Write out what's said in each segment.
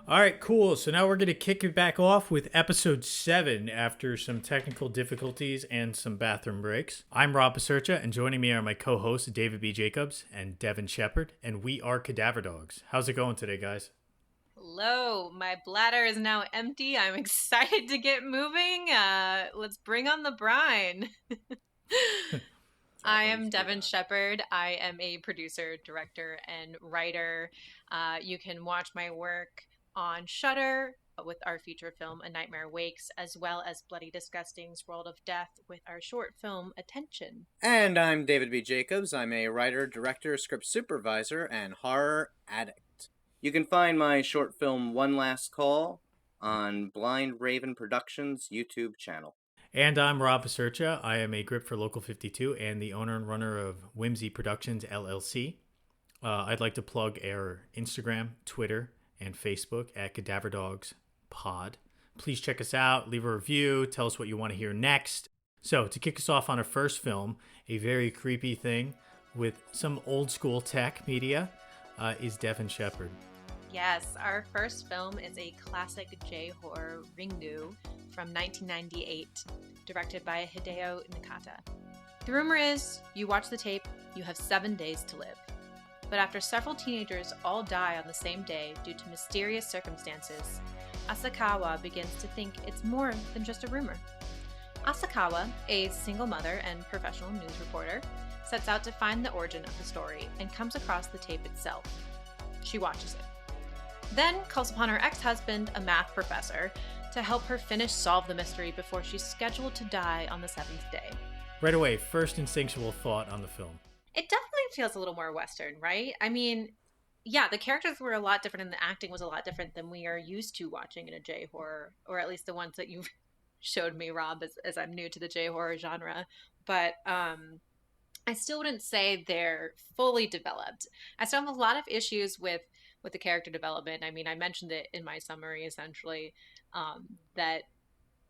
All right, cool. So now we're going to kick it back off with episode 7 after some technical difficulties and some bathroom breaks. I'm Rob Pasercha, and joining me are my co hosts, David B. Jacobs and Devin Shepard, and we are Cadaver Dogs. How's it going today, guys? Hello, my bladder is now empty. I'm excited to get moving. Let's bring on the brine. I am Let's do Devin that. Shepard. I am a producer, director, and writer. You can watch my work on Shudder with our feature film A Nightmare Wakes, as well as Bloody Disgusting's World of Death with our short film Attention. And I'm David B. Jacobs. I'm a writer, director, script supervisor, and horror addict. You can find my short film One Last Call on Blind Raven Productions' YouTube channel. And I'm Rob Pasercha. I am a grip for Local 52 and the owner and runner of Whimsy Productions, LLC. I'd like to plug our Instagram, Twitter, and Facebook at Cadaver Dogs Pod. Please check us out, leave a review, tell us what you want to hear next. So, to kick us off on our first film, a very creepy thing with some old school tech media, is Devin Shepard. Yes, our first film is a classic J-horror, Ringu, from 1998, directed by Hideo Nakata. The rumor is, you watch the tape, you have 7 days to live. But after several teenagers all die on the same day due to mysterious circumstances, Asakawa begins to think it's more than just a rumor. Asakawa, a single mother and professional news reporter, sets out to find the origin of the story and comes across the tape itself. She watches it. Then calls upon her ex-husband, a math professor, to help her solve the mystery before she's scheduled to die on the 7th day. Right away, first instinctual thought on the film. It definitely feels a little more Western, right? I mean, yeah, the characters were a lot different and the acting was a lot different than we are used to watching in a J-horror, or at least the ones that you've showed me, Rob, as I'm new to the J-horror genre. But I still wouldn't say they're fully developed. I still have a lot of issues with the character development. I mean, I mentioned it in my summary essentially, that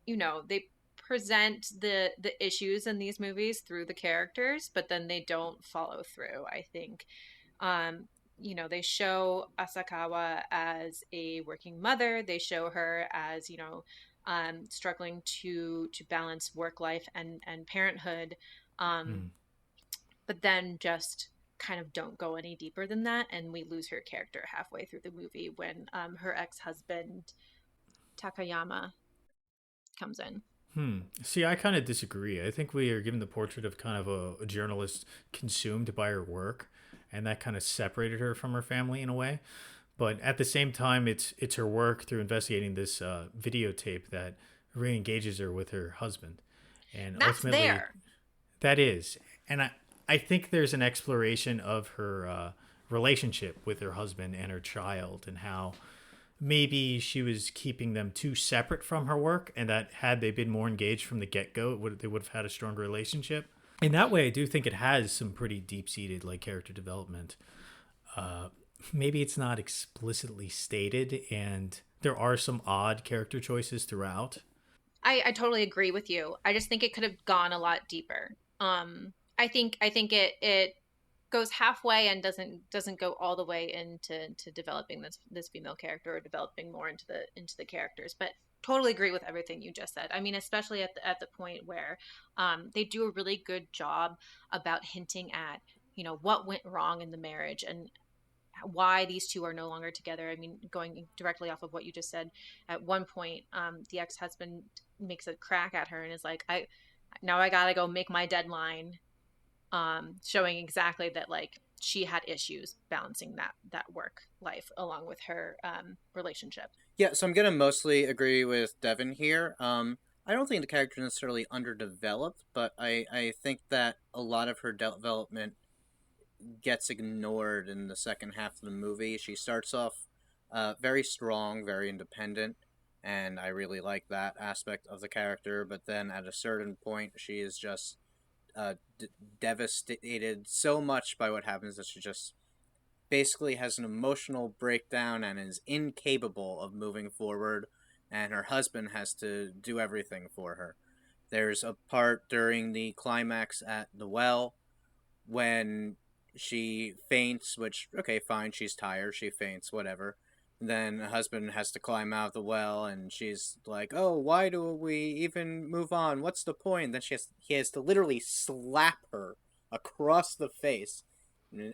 they present the issues in these movies through the characters, but then they don't follow through. I think they show Asakawa as a working mother. They show her as struggling to balance work life and parenthood, but then just kind of don't go any deeper than that, and we lose her character halfway through the movie when her ex-husband Takayama comes in. See, I kind of disagree. I think we are given the portrait of kind of a journalist consumed by her work, and that kind of separated her from her family in a way. But at the same time, it's her work through investigating this videotape that re-engages her with her husband, and That's ultimately, there. that is. And I think there's an exploration of her relationship with her husband and her child, and how maybe she was keeping them too separate from her work, and that had they been more engaged from the get-go, they would have had a stronger relationship. In that way, I do think it has some pretty deep-seated character development. Maybe it's not explicitly stated, and there are some odd character choices throughout. I totally agree with you. I just think it could have gone a lot deeper. I think it goes halfway and doesn't go all the way into developing this female character, or developing more into the characters. But totally agree with everything you just said. I mean, especially at the point where they do a really good job about hinting at what went wrong in the marriage and why these two are no longer together. I mean, going directly off of what you just said, at one point the ex-husband makes a crack at her and is like, I gotta go make my deadline, showing exactly that she had issues balancing that work life along with her relationship. Yeah, so I'm gonna mostly agree with Devin here. I don't think the character is necessarily underdeveloped, but I think that a lot of her development gets ignored in the second half of the movie. She starts off very strong, very independent, and I really like that aspect of the character. But then at a certain point, she is just devastated so much by what happens that she just basically has an emotional breakdown and is incapable of moving forward, and her husband has to do everything for her. There's a part during the climax at the well when she faints, which, okay, fine, she's tired, she faints, whatever. then the husband has to climb out of the well, and she's like, "Oh, why do we even move on? What's the point?" Then he has to literally slap her across the face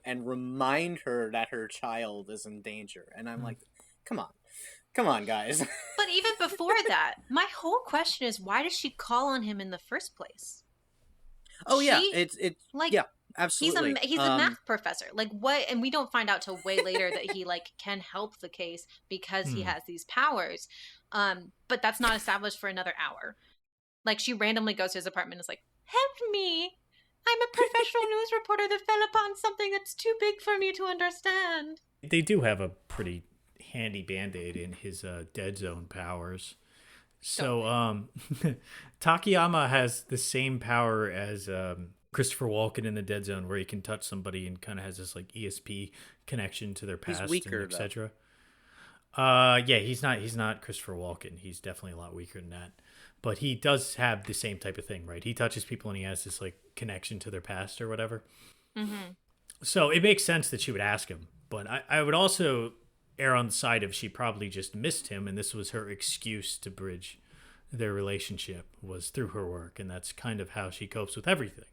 and remind her that her child is in danger. And I'm like, come on, guys. But even before that, my whole question is, why does she call on him in the first place? Oh yeah, it's like, yeah, absolutely. He's a math professor. Like, what? And we don't find out till way later that he like can help the case because he has these powers. But that's not established for another hour. Like, she randomly goes to his apartment and is like, "Help me! I'm a professional news reporter that fell upon something that's too big for me to understand." They do have a pretty handy band-aid in his dead zone powers. So Takayama has the same power as Christopher Walken in the Dead Zone, where he can touch somebody and kind of has this like ESP connection to their past. He's weaker, and etc. Yeah, he's not Christopher Walken. He's definitely a lot weaker than that. But he does have the same type of thing, right? He touches people and he has this like connection to their past or whatever. Mm-hmm. So it makes sense that she would ask him. But I would also err on the side of she probably just missed him, and this was her excuse to bridge their relationship was through her work, and that's kind of how she copes with everything.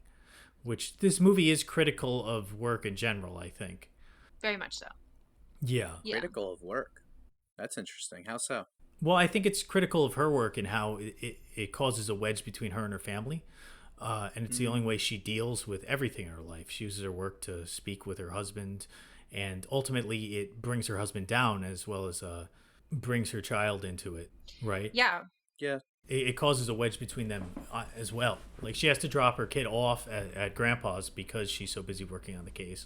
Which this movie is critical of work in general, I think. Very much so. Yeah. Critical of work. That's interesting. How so? Well, I think it's critical of her work and how it causes a wedge between her and her family. And it's the only way she deals with everything in her life. She uses her work to speak with her husband, and ultimately it brings her husband down as well as brings her child into it, right? Yeah. Yeah. It causes a wedge between them as well. Like, she has to drop her kid off at grandpa's because she's so busy working on the case.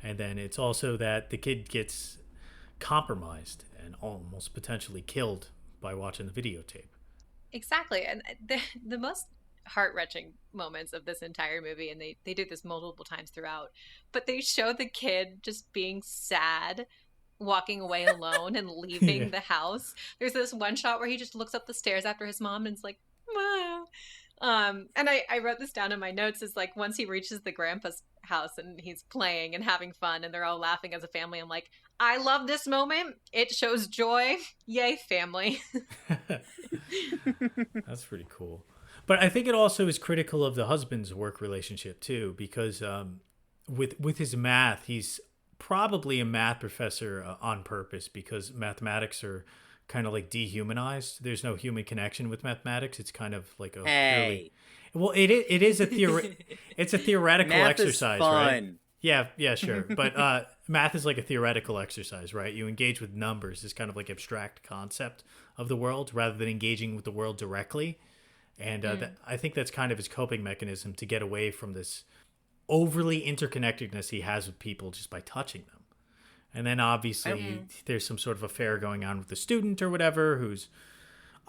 And then it's also that the kid gets compromised and almost potentially killed by watching the videotape. Exactly. And the most heart-wrenching moments of this entire movie, and they do this multiple times throughout, but they show the kid just being sad, walking away alone and leaving the house. There's this one shot where he just looks up the stairs after his mom and is like, "Wow." And I wrote this down in my notes, is like, once he reaches the grandpa's house and he's playing and having fun and they're all laughing as a family, I'm like, I love this moment. It shows joy. Yay, family. That's pretty cool. But I think it also is critical of the husband's work relationship too, because with his math, he's probably a math professor on purpose, because mathematics are kind of like dehumanized. There's no human connection with mathematics. It's kind of like a purely, well, it is a it's a theoretical math exercise, is fun. right? Yeah, sure. But math is like a theoretical exercise, right? You engage with numbers, this kind of like abstract concept of the world, rather than engaging with the world directly. And I think that's kind of his coping mechanism to get away from this overly interconnectedness he has with people just by touching them. And then obviously there's some sort of affair going on with the student or whatever, who's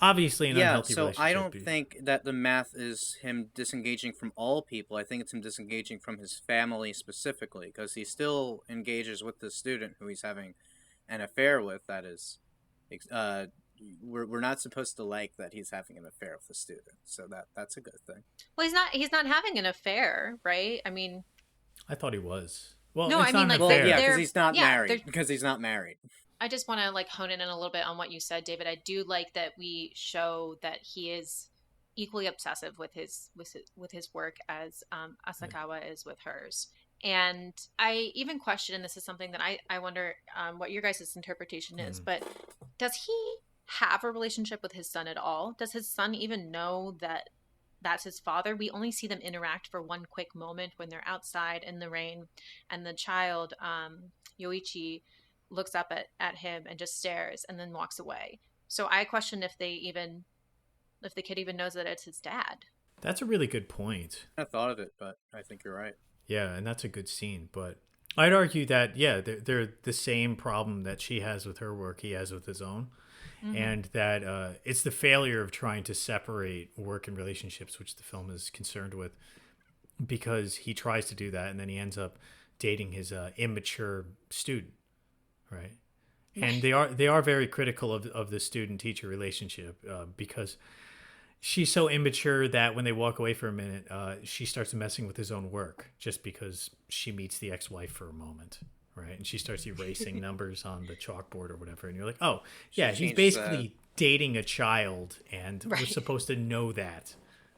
obviously an unhealthy relationship. I don't think that the math is him disengaging from all people. I think it's him disengaging from his family specifically, because he still engages with the student who he's having an affair with. That is, we're not supposed to like that he's having an affair with the student, so that's a good thing. Well, he's not having an affair, right? I mean, I thought he was. Well, no, it's I mean, not like, an affair. Yeah, because he's not married. Because he's not married. I just want to like hone in a little bit on what you said, David. I do like that we show that he is equally obsessive with his work as Asakawa is with hers. And I even question, and this is something that I wonder what your guys' interpretation is, but does he have a relationship with his son at all? Does his son even know that that's his father? We only see them interact for one quick moment when they're outside in the rain, and the child, Yoichi, looks up at him and just stares and then walks away. So I question if the kid even knows that it's his dad. That's a really good point. I thought of it, but I think you're right. Yeah, and that's a good scene. But I'd argue that, yeah, they're the same problem that she has with her work he has with his own. And that it's the failure of trying to separate work and relationships, which the film is concerned with, because he tries to do that and then he ends up dating his immature student, right? And they are very critical of the student-teacher relationship because she's so immature that when they walk away for a minute, she starts messing with his own work just because she meets the ex-wife for a moment, right? And she starts erasing numbers on the chalkboard or whatever, and you're like, oh, yeah, he's changes basically dating a child, and we're Right. supposed to know that,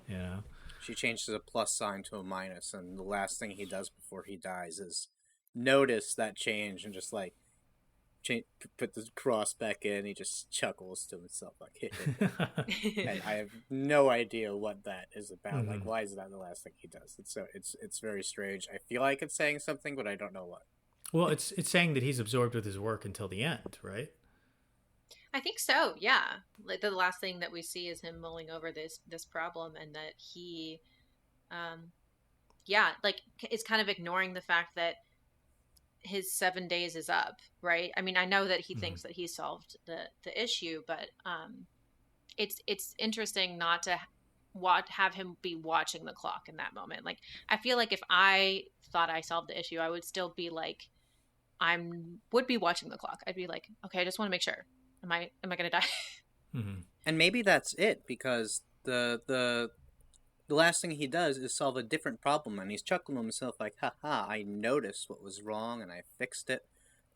you know? She changes a plus sign to a minus, and the last thing he does before he dies is notice that change and just like put the cross back in. He just chuckles to himself like, and I have no idea what that is about. Like, why is that the last thing he does? It's very strange. I feel like it's saying something, but I don't know what. Well, it's saying that he's absorbed with his work until the end, right? I think so. Yeah. Like the last thing that we see is him mulling over this problem, and that he, yeah, like is kind of ignoring the fact that his 7 days is up, right? I mean, I know that he thinks that he solved the issue, but it's interesting not to have him be watching the clock in that moment. Like, I feel like if I thought I solved the issue, I would still be like, would be watching the clock. I'd be like, okay, I just want to make sure. Am I gonna die? And maybe that's it, because the last thing he does is solve a different problem, and he's chuckling to himself like, haha, I noticed what was wrong and I fixed it.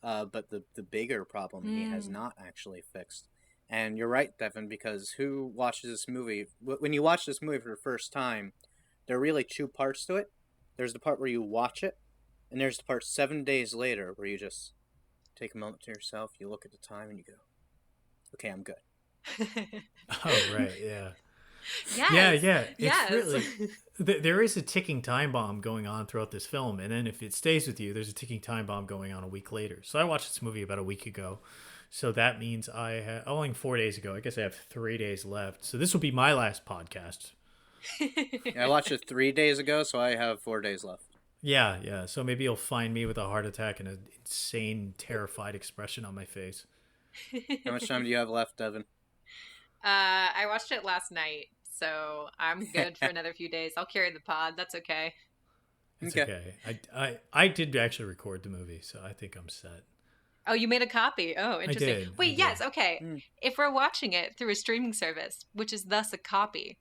But the bigger problem he has not actually fixed. And you're right, Devin, because who watches this movie? When you watch this movie for the first time, there are really two parts to it. There's the part where you watch it, and there's the part 7 days later where you just take a moment to yourself, you look at the time, and you go, okay, I'm good. Oh, right, yeah. Yes. Yeah. It's yes. really, there is a ticking time bomb going on throughout this film, and then if it stays with you, there's a ticking time bomb going on a week later. So I watched this movie about a week ago, so that means I had only 4 days ago. I guess I have 3 days left. So this will be my last podcast. I watched it 3 days ago, so I have 4 days left. Yeah. So maybe you'll find me with a heart attack and an insane, terrified expression on my face. How much time do you have left, Devin? I watched it last night, so I'm good for another few days. I'll carry the pod. That's okay. It's okay. I did actually record the movie, so I think I'm set. Oh, you made a copy. Oh, interesting. I did. Wait, yes, okay. If we're watching it through a streaming service, which is thus a copy,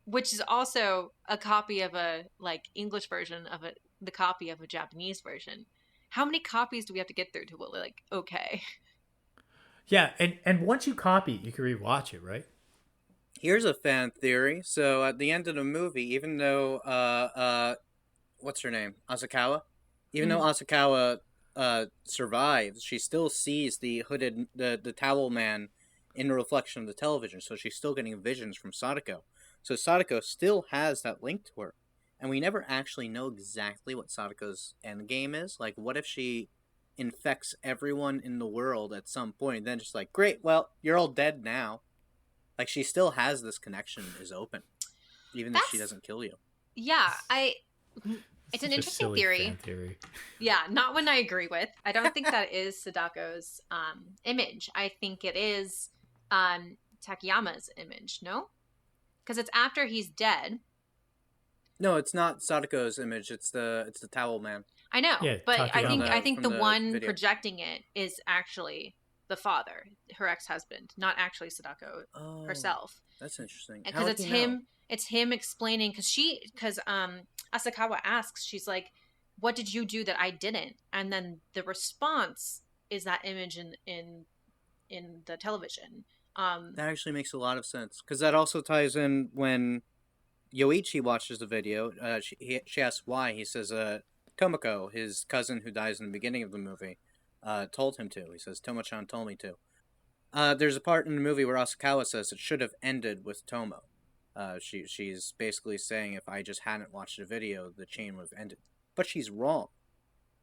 which is also a copy of a English version of the copy of a Japanese version, how many copies do we have to get through to okay? Yeah, and once you copy it, you can rewatch it, right? Here's a fan theory. So at the end of the movie, even though what's her name? Asakawa? Even though Asakawa survives, she still sees the hooded the towel man in the reflection of the television, so she's still getting visions from Sadako. So Sadako still has that link to her. And we never actually know exactly what Sadako's endgame is. Like, what if she infects everyone in the world at some point, and then just like, great, well, you're all dead now. Like, she still has this connection is open, even if she doesn't kill you. Yeah, it's an interesting theory. Yeah, not one I agree with. I don't think that is Sadako's image. I think it is Takayama's image, no? Because it's after he's dead. No, it's not Sadako's image. It's the towel man. I know, yeah, but Takayama. I think the one video. projecting it is actually the father, her ex-husband, not actually Sadako herself. That's interesting. Because it's him. It's him explaining because Asakawa asks, she's like, "What did you do that I didn't?" And then the response is that image in the television. That actually makes a lot of sense, because that also ties in when Yoichi watches the video. She asks why. He says, Tomoko, his cousin who dies in the beginning of the movie, told him to. He says, Tomo-chan told me to. There's a part in the movie where Asakawa says it should have ended with Tomo. She's basically saying if I just hadn't watched the video, the chain would have ended. But she's wrong.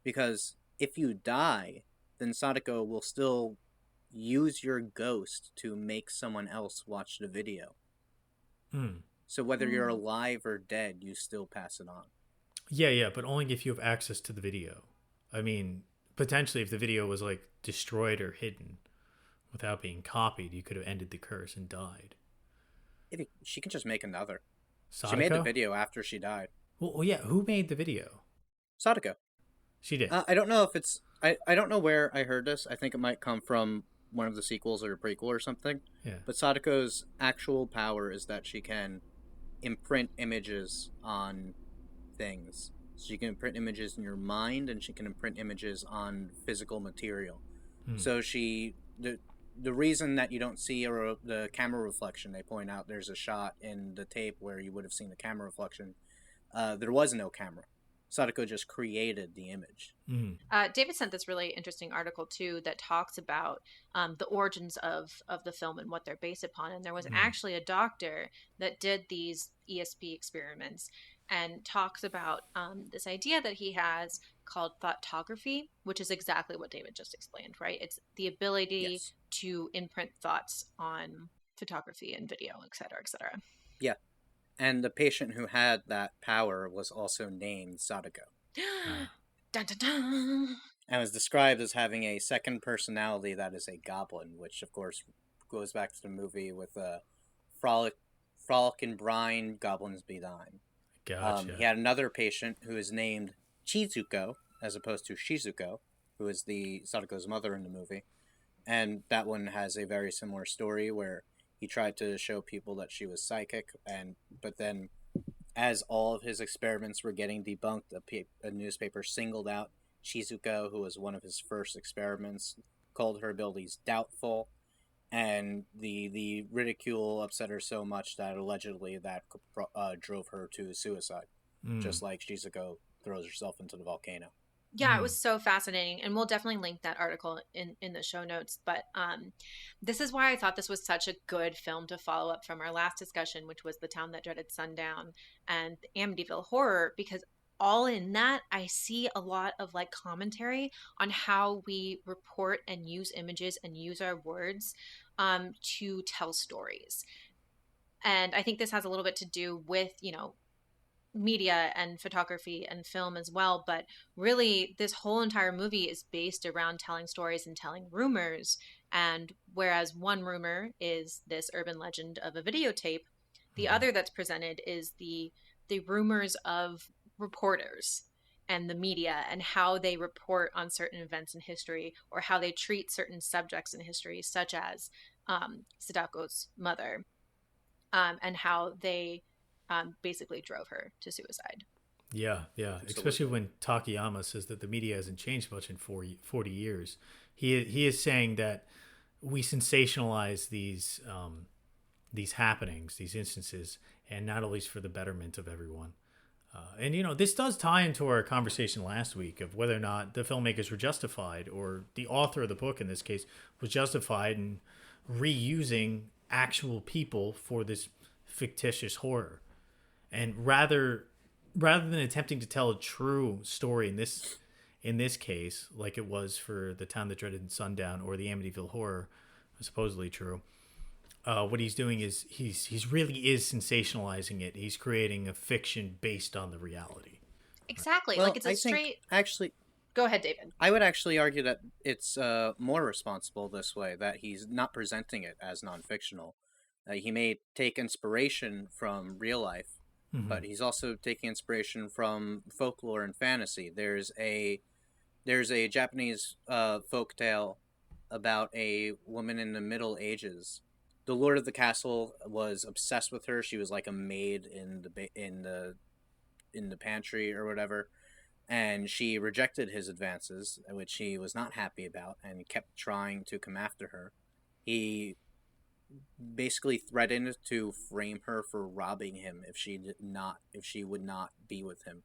Because if you die, then Sadako will still use your ghost to make someone else watch the video. So whether you're alive or dead, you still pass it on. Yeah, but only if you have access to the video. I mean, potentially if the video was like destroyed or hidden without being copied, you could have ended the curse and died. She can just make another. Sadako? She made the video after she died. Well, yeah. Who made the video? Sadako. She did. I don't know if it's... I don't know where I heard this. I think it might come from one of the sequels or a prequel or something. Yeah. But Sadako's actual power is that she can imprint images on things. She can imprint images in your mind, and she can imprint images on physical material. Hmm. So the reason that you don't see the camera reflection, they point out there's a shot in the tape where you would have seen the camera reflection. There was no camera. Sadako just created the image. David sent this really interesting article too that talks about the origins of the film and what they're based upon. And there was actually a doctor that did these ESP experiments and talks about this idea that he has called thoughtography, which is exactly what David just explained, right? It's the ability to imprint thoughts on photography and video, et cetera, et cetera. Yeah. And the patient who had that power was also named Sadako. Dun, dun, dun. And was described as having a second personality that is a goblin, which of course goes back to the movie with Frolic and Brine, Goblins Be Thine. Gotcha. He had another patient who is named Chizuko, as opposed to Shizuko, who is the Sadako's mother in the movie. And that one has a very similar story where he tried to show people that she was psychic, but then as all of his experiments were getting debunked, a newspaper singled out Shizuko, who was one of his first experiments, called her abilities doubtful, and the ridicule upset her so much that allegedly that drove her to suicide, just like Shizuko throws herself into the volcano. Yeah, it was so fascinating, and we'll definitely link that article in the show notes. But this is why I thought this was such a good film to follow up from our last discussion, which was The Town That Dreaded Sundown and Amityville Horror, because all in that I see a lot of like commentary on how we report and use images and use our words to tell stories. And I think this has a little bit to do with, media and photography and film as well, but really this whole entire movie is based around telling stories and telling rumors. And whereas one rumor is this urban legend of a videotape, the other that's presented is the rumors of reporters and the media and how they report on certain events in history or how they treat certain subjects in history, such as Sadako's mother, and how they basically drove her to suicide. Yeah. Absolutely. Especially when Takayama says that the media hasn't changed much in 40 years. He is saying that we sensationalize these happenings, these instances, and not always for the betterment of everyone. And this does tie into our conversation last week of whether or not the filmmakers were justified, or the author of the book in this case was justified in reusing actual people for this fictitious horror. And rather than attempting to tell a true story in this case, like it was for The Town That Dreaded Sundown or the Amityville Horror, supposedly true, what he's doing is he's really is sensationalizing it. He's creating a fiction based on the reality. Exactly. Well, like it's a straight. Actually, go ahead, David. I would actually argue that it's more responsible this way, that he's not presenting it as non-fictional. He may take inspiration from real life, but he's also taking inspiration from folklore and fantasy. There's a Japanese folktale about a woman in the Middle Ages. The Lord of the Castle was obsessed with her. She was like a maid in the pantry or whatever, and she rejected his advances, which he was not happy about, and kept trying to come after her. He basically threatened to frame her for robbing him if she would not be with him.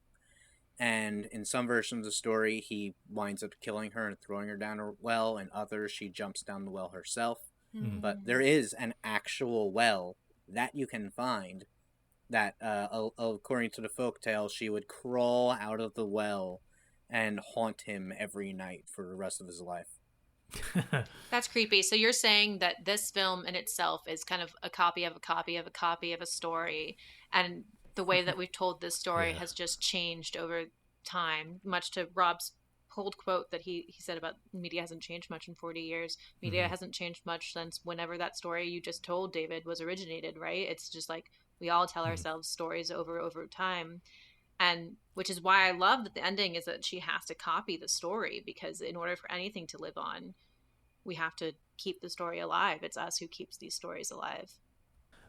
And in some versions of the story, he winds up killing her and throwing her down a well, and others she jumps down the well herself. But there is an actual well that you can find that, according to the folktale, she would crawl out of the well and haunt him every night for the rest of his life. That's creepy. So you're saying that this film in itself is kind of a copy of a copy of a copy of a story, and the way that we've told this story has just changed over time, much to Rob's old quote that he said about media hasn't changed much in 40 years. Media hasn't changed much since whenever that story you just told, David, was originated, right? It's just like we all tell ourselves stories over time. And which is why I love that the ending is that she has to copy the story, because in order for anything to live on, we have to keep the story alive. It's us who keeps these stories alive.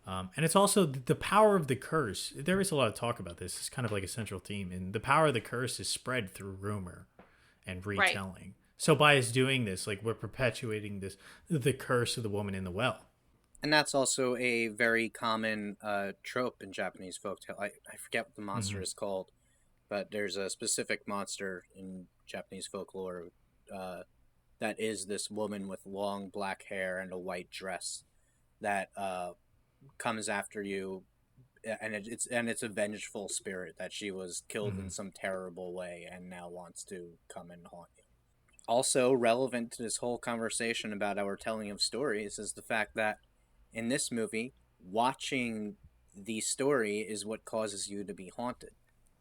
And it's also the power of the curse. There is a lot of talk about this. It's kind of like a central theme. And the power of the curse is spread through rumor and retelling. Right. So by us doing this, like, we're perpetuating the curse of the woman in the well. And that's also a very common trope in Japanese folktale. I forget what the monster is called, but there's a specific monster in Japanese folklore that is this woman with long black hair and a white dress that comes after you, and it's a vengeful spirit that she was killed in some terrible way and now wants to come and haunt you. Also relevant to this whole conversation about our telling of stories is the fact that in this movie, watching the story is what causes you to be haunted.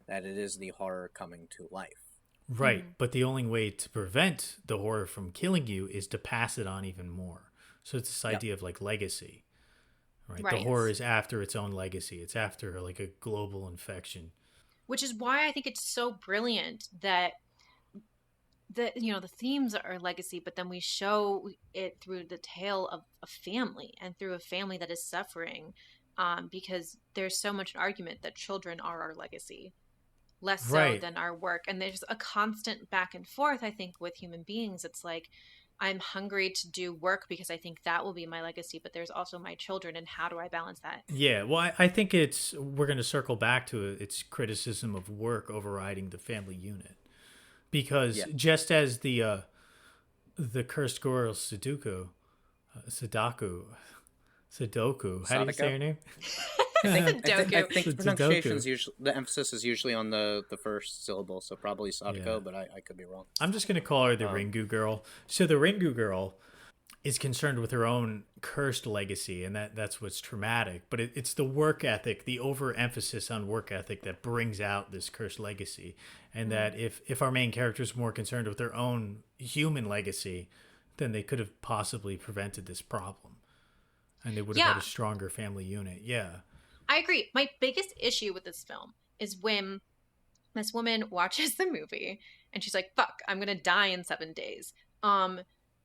That it is the horror coming to life. Right, but the only way to prevent the horror from killing you is to pass it on even more. So it's this idea of like legacy. Right? The horror is after its own legacy. It's after like a global infection. Which is why I think it's so brilliant that the themes are legacy, but then we show it through the tale of a family and through a family that is suffering, because there's so much argument that children are our legacy, less so than our work. And there's a constant back and forth, I think, with human beings. It's like, I'm hungry to do work because I think that will be my legacy, but there's also my children, and how do I balance that? Yeah, well, I think we're going to circle back to its criticism of work overriding the family unit. Because just as the cursed girl Sudoku, how do you say her name? I think pronunciation's usually, the emphasis is usually on the first syllable, so probably Sadako, but I could be wrong. I'm just going to call her the Ringu girl. So the Ringu girl is concerned with her own cursed legacy, and that's what's traumatic. But it's the work ethic, the overemphasis on work ethic that brings out this cursed legacy. And that if our main character is more concerned with their own human legacy, then they could have possibly prevented this problem. And they would have had a stronger family unit. Yeah. I agree. My biggest issue with this film is when this woman watches the movie and she's like, fuck, I'm going to die in 7 days.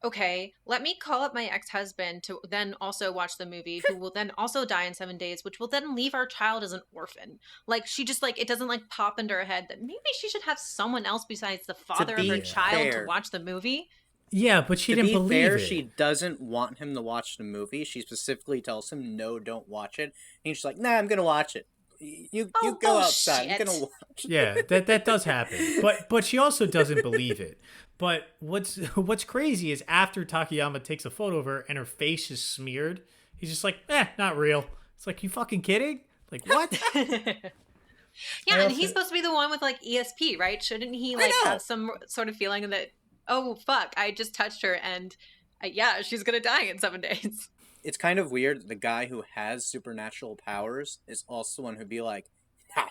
Okay, let me call up my ex-husband to then also watch the movie, who will then also die in 7 days, which will then leave our child as an orphan. Like, she just, like, it doesn't, like, pop into her head that maybe she should have someone else besides the father of her child to watch the movie. Yeah, but she didn't believe it. She doesn't want him to watch the movie. She specifically tells him, no, don't watch it. And he's like, nah, I'm going to watch it. You go outside. I'm going to watch it. Yeah, that does happen. But she also doesn't believe it. But what's crazy is after Takayama takes a photo of her and her face is smeared, he's just like, not real. It's like, you fucking kidding? Like, what? Yeah, and he's supposed to be the one with, like, ESP, right? Shouldn't he, like, have some sort of feeling that, oh, fuck, I just touched her and, she's going to die in 7 days. It's kind of weird that the guy who has supernatural powers is also the one who'd be like,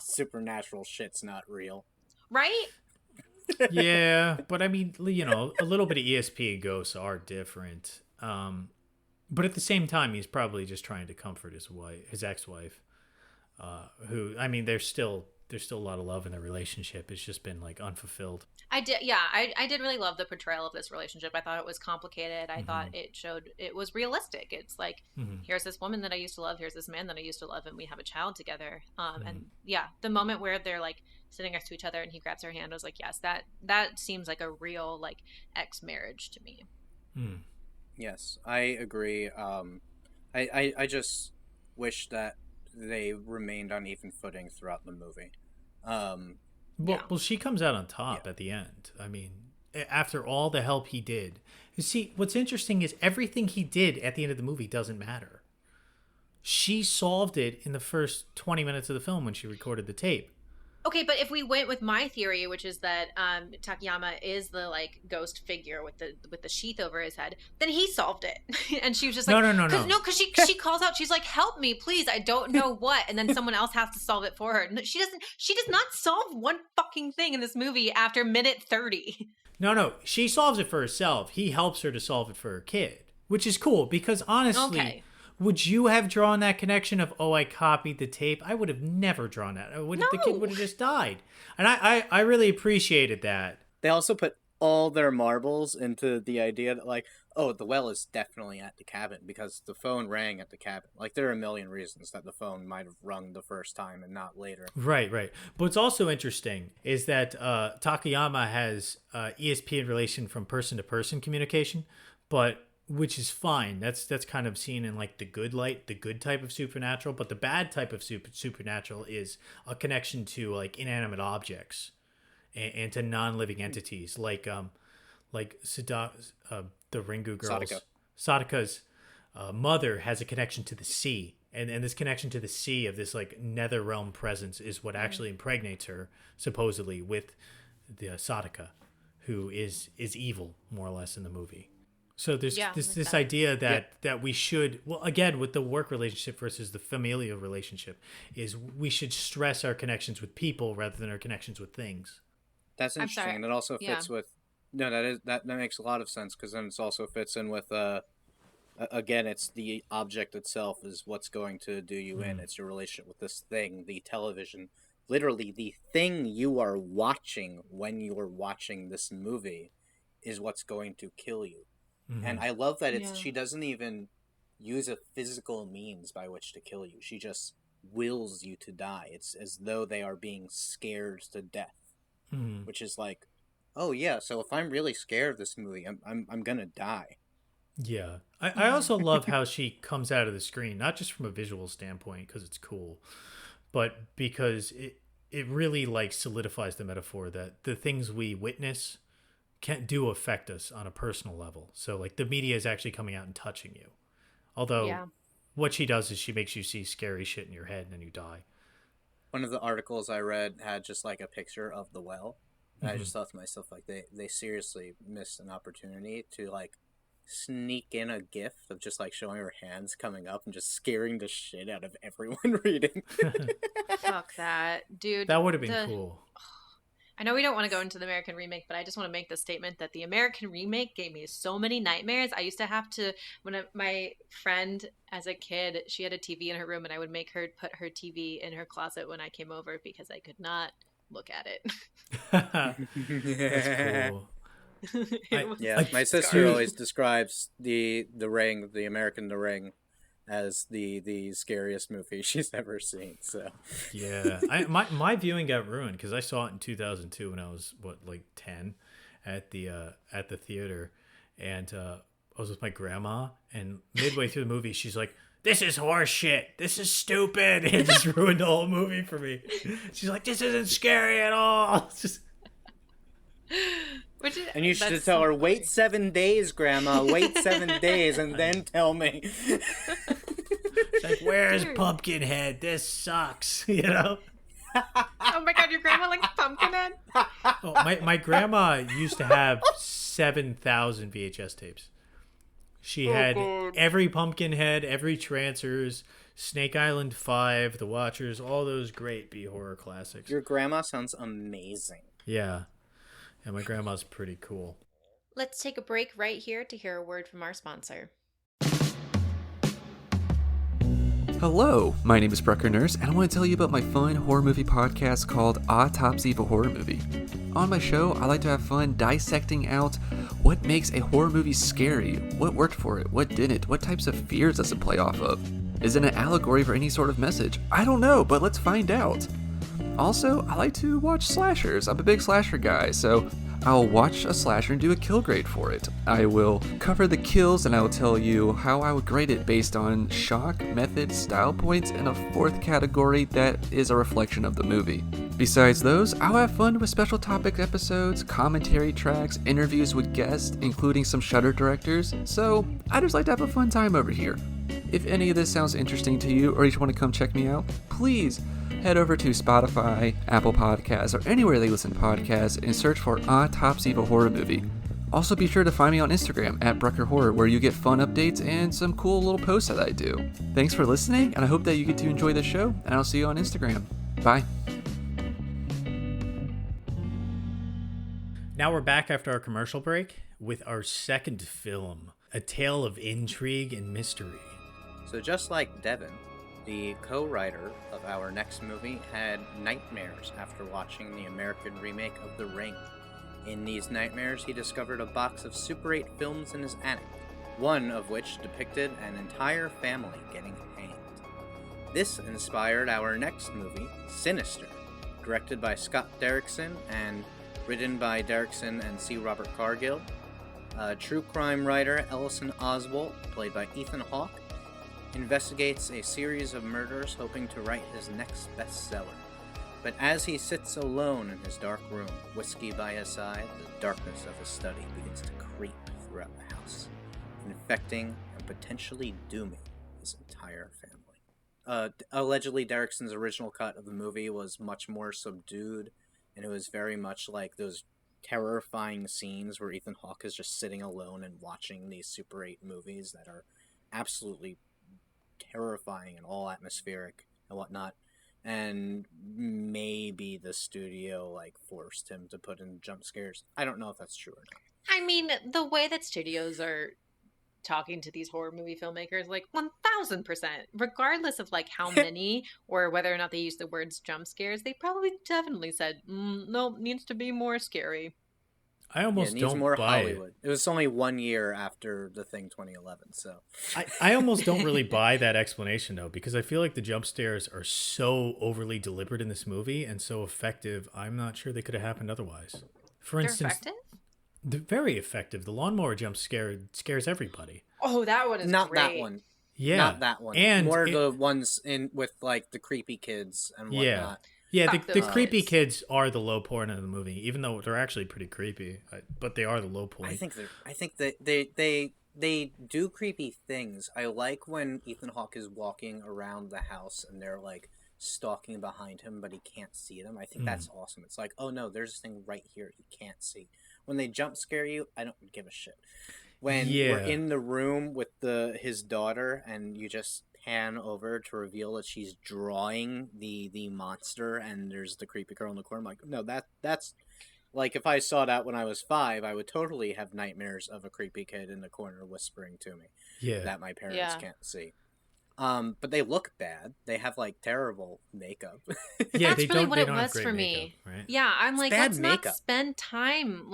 supernatural shit's not real. Right? Yeah, but I mean, a little bit of ESP and ghosts are different. But at the same time, he's probably just trying to comfort his ex-wife, who, I mean, there's still a lot of love in their relationship. It's just been, like, unfulfilled. I did really love the portrayal of this relationship. I thought it was complicated. I thought it was realistic. It's like, here's this woman that I used to love, here's this man that I used to love, and we have a child together. And the moment where they're, like, sitting next to each other and he grabs her hand, I was like, yes, that seems like a real, like, ex-marriage to me. Yes, I agree. I just wish that they remained on even footing throughout the movie. Well, she comes out on top at the end. I mean, after all the help he did. You see, what's interesting is everything he did at the end of the movie doesn't matter. She solved it in the first 20 minutes of the film when she recorded the tape. Okay, but if we went with my theory, which is that Takayama is the, like, ghost figure with the sheath over his head, then he solved it. And she was just like, no. Because she calls out, she's like, help me, please, I don't know what. And then someone else has to solve it for her. She does not solve one fucking thing in this movie after minute 30. No, she solves it for herself. He helps her to solve it for her kid, which is cool because honestly... Okay. Would you have drawn that connection of, I copied the tape? I would have never drawn that. The kid would have just died. And I really appreciated that. They also put all their marbles into the idea that, like, oh, the well is definitely at the cabin because the phone rang at the cabin. Like, there are a million reasons that the phone might have rung the first time and not later. Right, right. But what's also interesting is that Takayama has ESP relation from person to person communication, but which is fine. That's kind of seen in like the good light, the good type of supernatural. But the bad type of supernatural is a connection to like inanimate objects and to non-living entities, like the Ringu girls. Sadaka's mother has a connection to the sea, and this connection to the sea of this like nether realm presence is what actually impregnates her, supposedly, with the Sadaka, who is evil more or less in the movie. So there's this idea that we should, well, again, with the work relationship versus the familial relationship, is we should stress our connections with people rather than our connections with things. That's interesting, and it also fits with. No, that makes a lot of sense, because then it also fits in with. Again, it's the object itself is what's going to do you in. It's your relationship with this thing, the television, literally the thing you are watching when you are watching this movie, is what's going to kill you. Mm-hmm. And I love that she doesn't even use a physical means by which to kill you. She just wills you to die. It's as though they are being scared to death. Mm-hmm. Which is like, oh yeah, so if I'm really scared of this movie, I'm gonna die. Yeah, I also love how she comes out of the screen, not just from a visual standpoint because it's cool, but because it really like solidifies the metaphor that the things we witness do affect us on a personal level. So like the media is actually coming out and touching you. Although what she does is she makes you see scary shit in your head and then you die. One of the articles I read had just like a picture of the well. And I just thought to myself, like, they seriously missed an opportunity to like sneak in a gif of just like showing her hands coming up and just scaring the shit out of everyone reading. Fuck that, dude. That would have been cool. I know we don't want to go into the American remake, but I just want to make the statement that the American remake gave me so many nightmares. I used to have to, my friend as a kid, she had a TV in her room, and I would make her put her TV in her closet when I came over because I could not look at it. That's cool. My sister always describes the Ring, the American The Ring, as the scariest movie she's ever seen. So yeah, my viewing got ruined because I saw it in 2002 when I was 10 at the theater, and I was with my grandma, and midway through the movie she's like, "This is horse shit. This is stupid." It just ruined the whole movie for me. She's like, "This isn't scary at all." It's just... And you should tell her, "Wait 7 days, Grandma. Wait 7 days, and then tell me." It's like, "Where's Pumpkinhead? This sucks." You know. Oh my god, your grandma likes Pumpkinhead. Oh, my grandma used to have 7,000 VHS tapes. She had every Pumpkinhead, every Trancers, Snake Island 5, The Watchers, all those great B-horror classics. Your grandma sounds amazing. Yeah. And my grandma's pretty cool. Let's take a break right here to hear a word from our sponsor. Hello, my name is Brucker Nurse, and I want to tell you about my fun horror movie podcast called Autopsy of a Horror Movie. On my show, I like to have fun dissecting out what makes a horror movie scary, what worked for it, what didn't, what types of fears does it play off of. Is it an allegory for any sort of message? I don't know, but let's find out. Also, I like to watch slashers. I'm a big slasher guy, so I'll watch a slasher and do a kill grade for it. I will cover the kills and I will tell you how I would grade it based on shock, method, style points, and a fourth category that is a reflection of the movie. Besides those, I'll have fun with special topic episodes, commentary tracks, interviews with guests, including some Shudder directors, so I just like to have a fun time over here. If any of this sounds interesting to you or you just want to come check me out, please head over to Spotify, Apple Podcasts, or anywhere they listen to podcasts and search for Autopsy of a Horror Movie. Also be sure to find me on Instagram at Brucker Horror, where you get fun updates and some cool little posts that I do. Thanks for listening, and I hope that you get to enjoy the show, and I'll see you on Instagram. Bye. Now we're back after our commercial break with our second film, A Tale of Intrigue and Mystery. So just like Devin, the co-writer of our next movie had nightmares after watching the American remake of The Ring. In these nightmares, he discovered a box of Super 8 films in his attic, one of which depicted an entire family getting hanged. This inspired our next movie, Sinister, directed by Scott Derrickson and written by Derrickson and C. Robert Cargill. True crime writer Ellison Oswalt, played by Ethan Hawke, investigates a series of murders hoping to write his next bestseller. But as he sits alone in his dark room, whiskey by his side, the darkness of his study begins to creep throughout the house, infecting and potentially dooming his entire family. Allegedly, Derrickson's original cut of the movie was much more subdued, and it was very much like those terrifying scenes where Ethan Hawke is just sitting alone and watching these Super 8 movies that are absolutely terrifying and all atmospheric and whatnot. And maybe the studio forced him to put in jump scares. I don't know if that's true or not. I mean, the way that studios are talking to these horror movie filmmakers, 1000%, regardless of how many or whether or not they use the words jump scares, they probably definitely said, no, needs to be more scary. I almost needs don't more buy Hollywood. It was only 1 year after The Thing 2011, so I almost don't really buy that explanation though, because I feel like the jump scares are so overly deliberate in this movie and so effective. I'm not sure they could have happened otherwise. For They're instance, effective? they're very effective. The lawnmower jump scare scares everybody. Oh, that one is not great. that one. Yeah, Not that one. And more the ones in with the creepy kids and whatnot. Yeah, Fuck the those creepy kids. kids are the low point of the movie, even though they're actually pretty creepy. But they are the low point. I think that they do creepy things. I like when Ethan Hawke is walking around the house and they're stalking behind him, but he can't see them. I think that's awesome. It's oh no, there's this thing right here he can't see. When they jump scare you, I don't give a shit. When we're in the room with his daughter and you just pan over to reveal that she's drawing the monster and there's the creepy girl in the corner, I'm like, no, that's if I saw that when I was 5, I would totally have nightmares of a creepy kid in the corner whispering to me that my parents can't see. But they look bad. They have like terrible makeup. Yeah, That's they really don't. what They it don't have was great for makeup, me. right? Yeah, I'm It's like, bad let's makeup. not spend time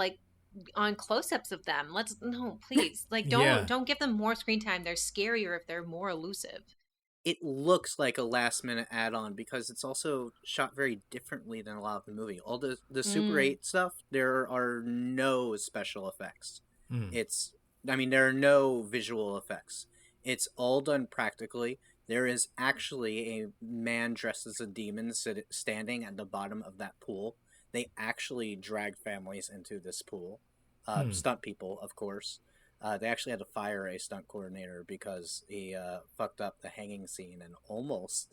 on close-ups of them. Let's no, please. Yeah. Don't give them more screen time. They're scarier if they're more elusive. It looks like a last-minute add-on because it's also shot very differently than a lot of the movie. All the Super 8 stuff, there are no special effects. There are no visual effects. It's all done practically. There is actually a man dressed as a demon standing at the bottom of that pool. They actually dragged families into this pool. Stunt people, of course. They actually had to fire a stunt coordinator because he fucked up the hanging scene and almost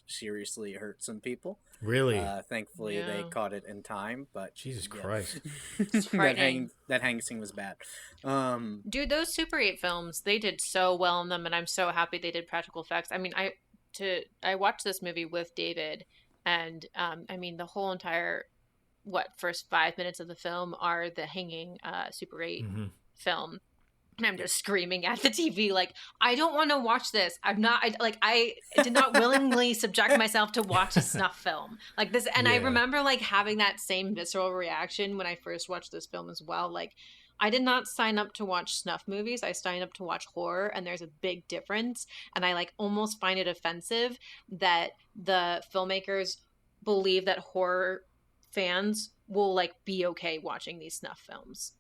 seriously hurt some people. Really? Thankfully, they caught it in time. But Jesus Christ. It's frightening. that hanging scene was bad. Dude, those Super 8 films, they did so well in them, and I'm so happy they did practical effects. I mean, I watched this movie with David, and the whole entire first 5 minutes of the film are the hanging Super 8 film. And I'm just screaming at the TV I don't want to watch this. I did not willingly subject myself to watch a snuff film like this. And I remember having that same visceral reaction when I first watched this film as well. I did not sign up to watch snuff movies. I signed up to watch horror, and there's a big difference. And I almost find it offensive that the filmmakers believe that horror fans will be okay watching these snuff films.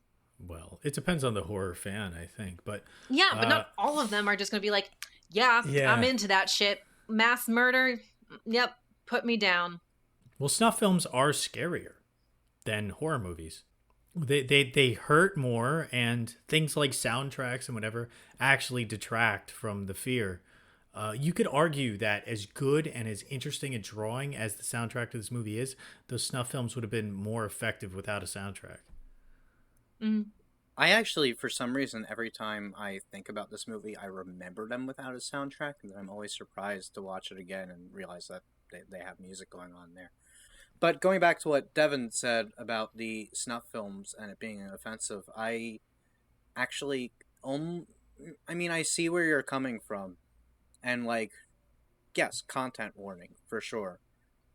Well, it depends on the horror fan, I think. But but not all of them are just going to be I'm into that shit. Mass murder. Yep. Put me down. Well, snuff films are scarier than horror movies. They hurt more, and things like soundtracks and whatever actually detract from the fear. You could argue that as good and as interesting and drawing as the soundtrack to this movie is, those snuff films would have been more effective without a soundtrack. I actually, for some reason, every time I think about this movie, I remember them without a soundtrack, and I'm always surprised to watch it again and realize that they have music going on there. But going back to what Devin said about the snuff films and it being offensive, I actually, I see where you're coming from, and yes, content warning, for sure.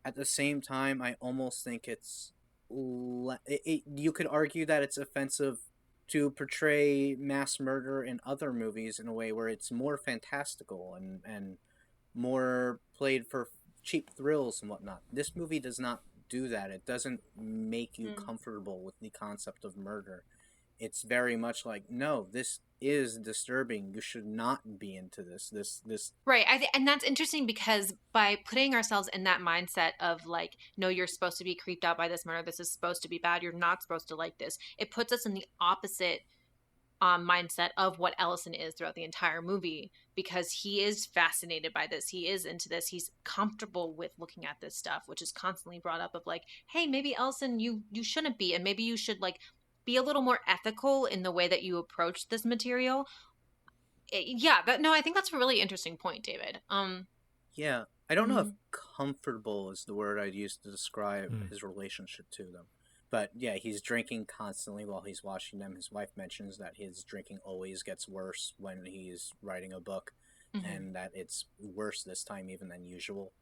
At the same time, I almost think it's you could argue that it's offensive to portray mass murder in other movies in a way where it's more fantastical and more played for cheap thrills and whatnot. This movie does not do that. It doesn't make you comfortable with the concept of murder. It's very much like, no, this is disturbing. You should not be into this. Right. And that's interesting because by putting ourselves in that mindset of like, no, you're supposed to be creeped out by this murder. This is supposed to be bad. You're not supposed to like this. It puts us in the opposite mindset of what Ellison is throughout the entire movie, because he is fascinated by this. He is into this. He's comfortable with looking at this stuff, which is constantly brought up of like, hey, maybe Ellison, you shouldn't be, and maybe you should like be a little more ethical in the way that you approach this material. I think that's a really interesting point, David. Yeah, I don't know if comfortable is the word I'd use to describe his relationship to them. But yeah, he's drinking constantly while he's watching them. His wife mentions that his drinking always gets worse when he's writing a book, and that it's worse this time even than usual.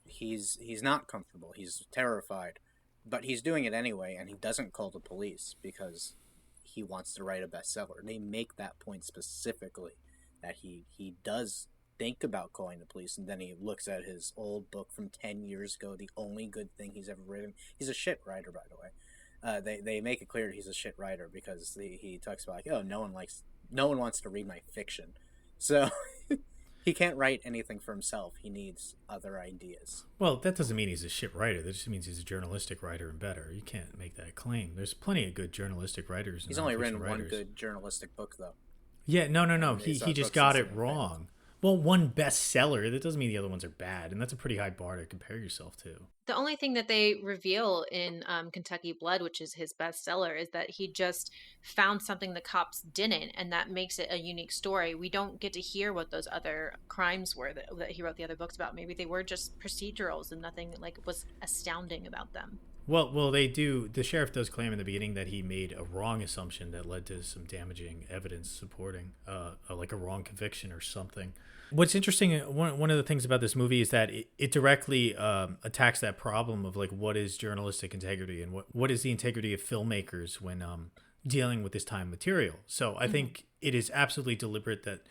He's not comfortable. He's terrified, but he's doing it anyway, and he doesn't call the police because he wants to write a bestseller. They make that point specifically, that he does think about calling the police, and then he looks at his old book from 10 years ago, the only good thing he's ever written. He's a shit writer, by the way. They make it clear that he's a shit writer because he talks about like, oh, no one wants to read my fiction, so he can't write anything for himself. He needs other ideas. Well, that doesn't mean he's a shit writer. That just means he's a journalistic writer and better. You can't make that claim. There's plenty of good journalistic writers. He's only written one good journalistic book, though. Yeah, no. He just got it wrong. Well, one bestseller, that doesn't mean the other ones are bad, and that's a pretty high bar to compare yourself to. The only thing that they reveal in Kentucky Blood, which is his bestseller, is that he just found something the cops didn't, and that makes it a unique story. We don't get to hear what those other crimes were that he wrote the other books about. Maybe they were just procedurals and nothing like was astounding about them. Well, they do. The sheriff does claim in the beginning that he made a wrong assumption that led to some damaging evidence supporting, like a wrong conviction or something. What's interesting, one of the things about this movie is that it directly attacks that problem of like what is journalistic integrity and what is the integrity of filmmakers when dealing with this time material. So I think it is absolutely deliberate that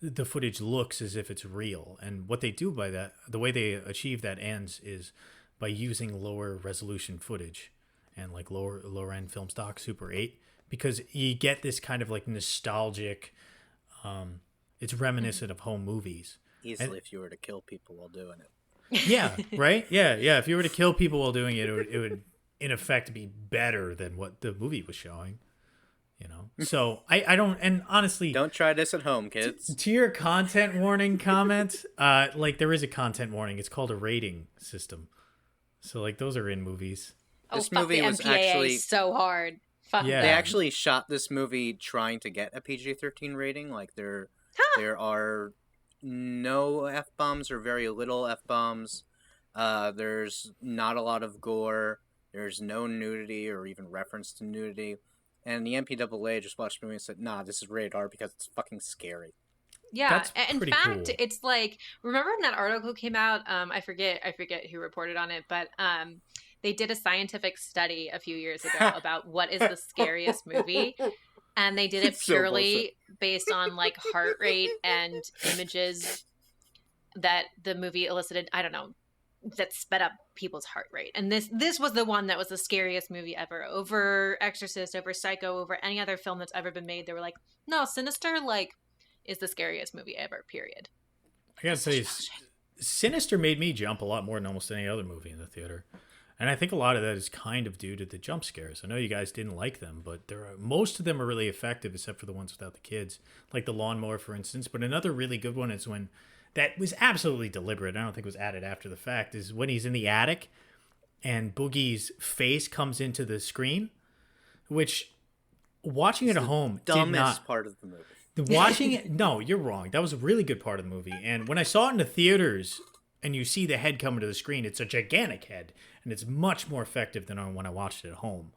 the footage looks as if it's real, and what they do by that, the way they achieve that ends is by using lower resolution footage and like lower end film stock, Super 8, because you get this kind of like nostalgic, it's reminiscent of home movies. Easily, if you were to kill people while doing it. Yeah, right? Yeah. If you were to kill people while doing it, it would in effect be better than what the movie was showing. You know? So I don't, and honestly, don't try this at home, kids. To your content warning comment, like there is a content warning. It's called a rating system. So like those are in movies. This movie was actually so hard. Fuck yeah. They actually shot this movie trying to get a PG-13 rating. Like there are no F-bombs or very little F-bombs. There's not a lot of gore. There's no nudity or even reference to nudity. And the MPAA just watched the movie and said, nah, this is rated R because it's fucking scary. Yeah, That's in pretty fact, cool. It's like, remember when that article came out? I forget who reported on it, but they did a scientific study a few years ago about what is the scariest movie, and they did it purely based on like heart rate and images that the movie elicited. I don't know, that sped up people's heart rate, and this was the one that was the scariest movie ever, over Exorcist, over Psycho, over any other film that's ever been made. They were like, no, Sinister, like, is the scariest movie ever, period. I gotta say, Sinister made me jump a lot more than almost any other movie in the theater. And I think a lot of that is kind of due to the jump scares. I know you guys didn't like them, but most of them are really effective except for the ones without the kids. Like the lawnmower, for instance. But another really good one is when, that was absolutely deliberate, I don't think it was added after the fact, is when he's in the attic and Boogie's face comes into the screen, which, watching it at home, dumbest part of the movie. Watching it, no, you're wrong. That was a really good part of the movie. And when I saw it in the theaters and you see the head coming to the screen, it's a gigantic head. And it's much more effective than when I watched it at home.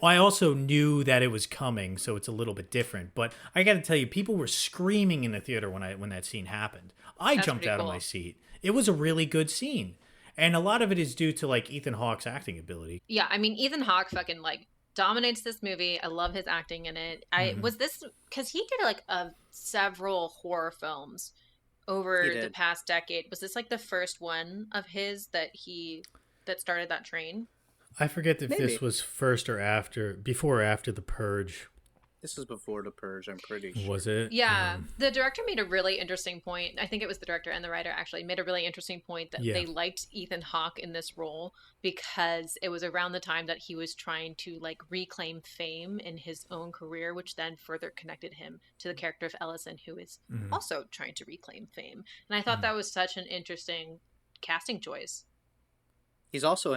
I also knew that it was coming, so it's a little bit different. But I got to tell you, people were screaming in the theater when that scene happened. I jumped out of my seat. It was a really good scene. And a lot of it is due to like Ethan Hawke's acting ability. Yeah, I mean, Ethan Hawke fucking like dominates this movie. I love his acting in it. I was this because he did like several horror films over the past decade. Was this like the first one of his that started that train? I forget if this was first or before or after The Purge. This was before The Purge, I'm pretty sure. Was it? Yeah. The director made a really interesting point. I think it was the director and the writer actually made a really interesting point that they liked Ethan Hawke in this role because it was around the time that he was trying to like reclaim fame in his own career, which then further connected him to the character of Ellison, who is also trying to reclaim fame. And I thought that was such an interesting casting choice. He also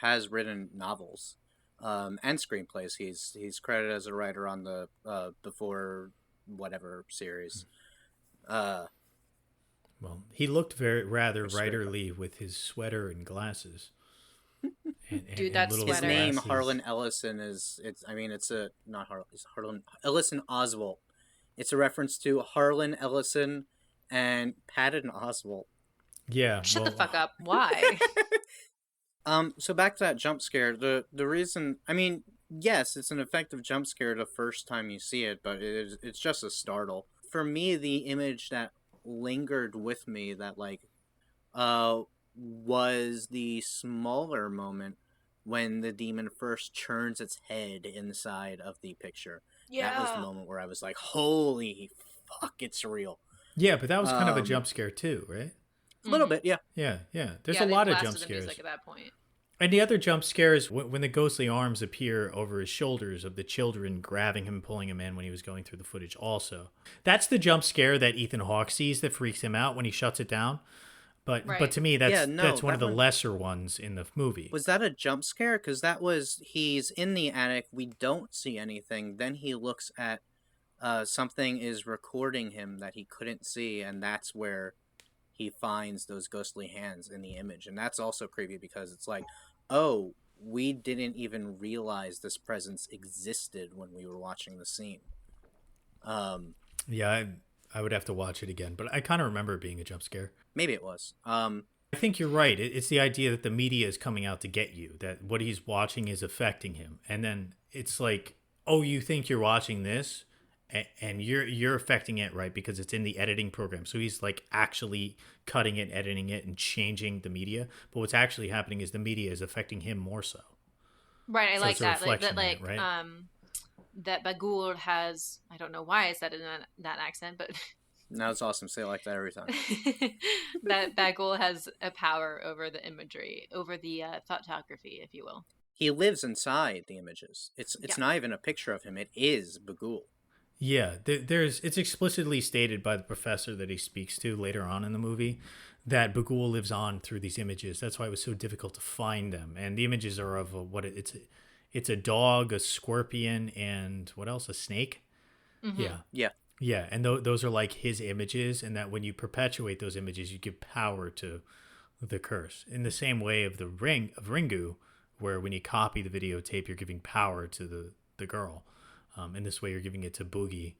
has written novels. And screenplays. He's credited as a writer on the Before Whatever series. Well, he looked rather writerly with his sweater and glasses. Dude, that sweater. His name Harlan Ellison Ellison Oswalt. It's a reference to Harlan Ellison and Patton Oswalt. Yeah. Shut the fuck up. Why? So back to that jump scare. The reason, I mean, yes, it's an effective jump scare the first time you see it, but it's just a startle. For me, the image that lingered with me that was the smaller moment when the demon first turns its head inside of the picture. Yeah. That was the moment where I was like, holy fuck, it's real. Yeah, but that was kind of a jump scare too, right? A little bit, yeah. Yeah. There's a lot of jump scares. At that point. And the other jump scares when the ghostly arms appear over his shoulders of the children grabbing him, pulling him in when he was going through the footage also. That's the jump scare that Ethan Hawke sees that freaks him out when he shuts it down. But to me, that's one of the lesser ones in the movie. Was that a jump scare? Because he's in the attic, we don't see anything, then he looks at something is recording him that he couldn't see, and that's where he finds those ghostly hands in the image. And that's also creepy because it's like, oh, we didn't even realize this presence existed when we were watching the scene. Yeah, I would have to watch it again, but I kind of remember it being a jump scare. Maybe it was. I think you're right. It's the idea that the media is coming out to get you, that what he's watching is affecting him. And then it's like, oh, you think you're watching this? And you're affecting it, right? Because it's in the editing program. So he's like actually cutting it, editing it, and changing the media. But what's actually happening is the media is affecting him more so. Right, I so like that. Right? That Bagul has, I don't know why I said it in that accent, but no, it's awesome. Say it like that every time. That Bagul has a power over the imagery, over the photography, if you will. He lives inside the images. It's not even a picture of him. It is Bagul. Yeah, it's explicitly stated by the professor that he speaks to later on in the movie that Bagul lives on through these images. That's why it was so difficult to find them. And the images are of it's a dog, a scorpion, and what else? A snake? Mm-hmm. Yeah. And those are like his images, and that when you perpetuate those images, you give power to the curse. In the same way of the ring of Ringu, where when you copy the videotape, you're giving power to the girl. In this way, you're giving it to Boogie.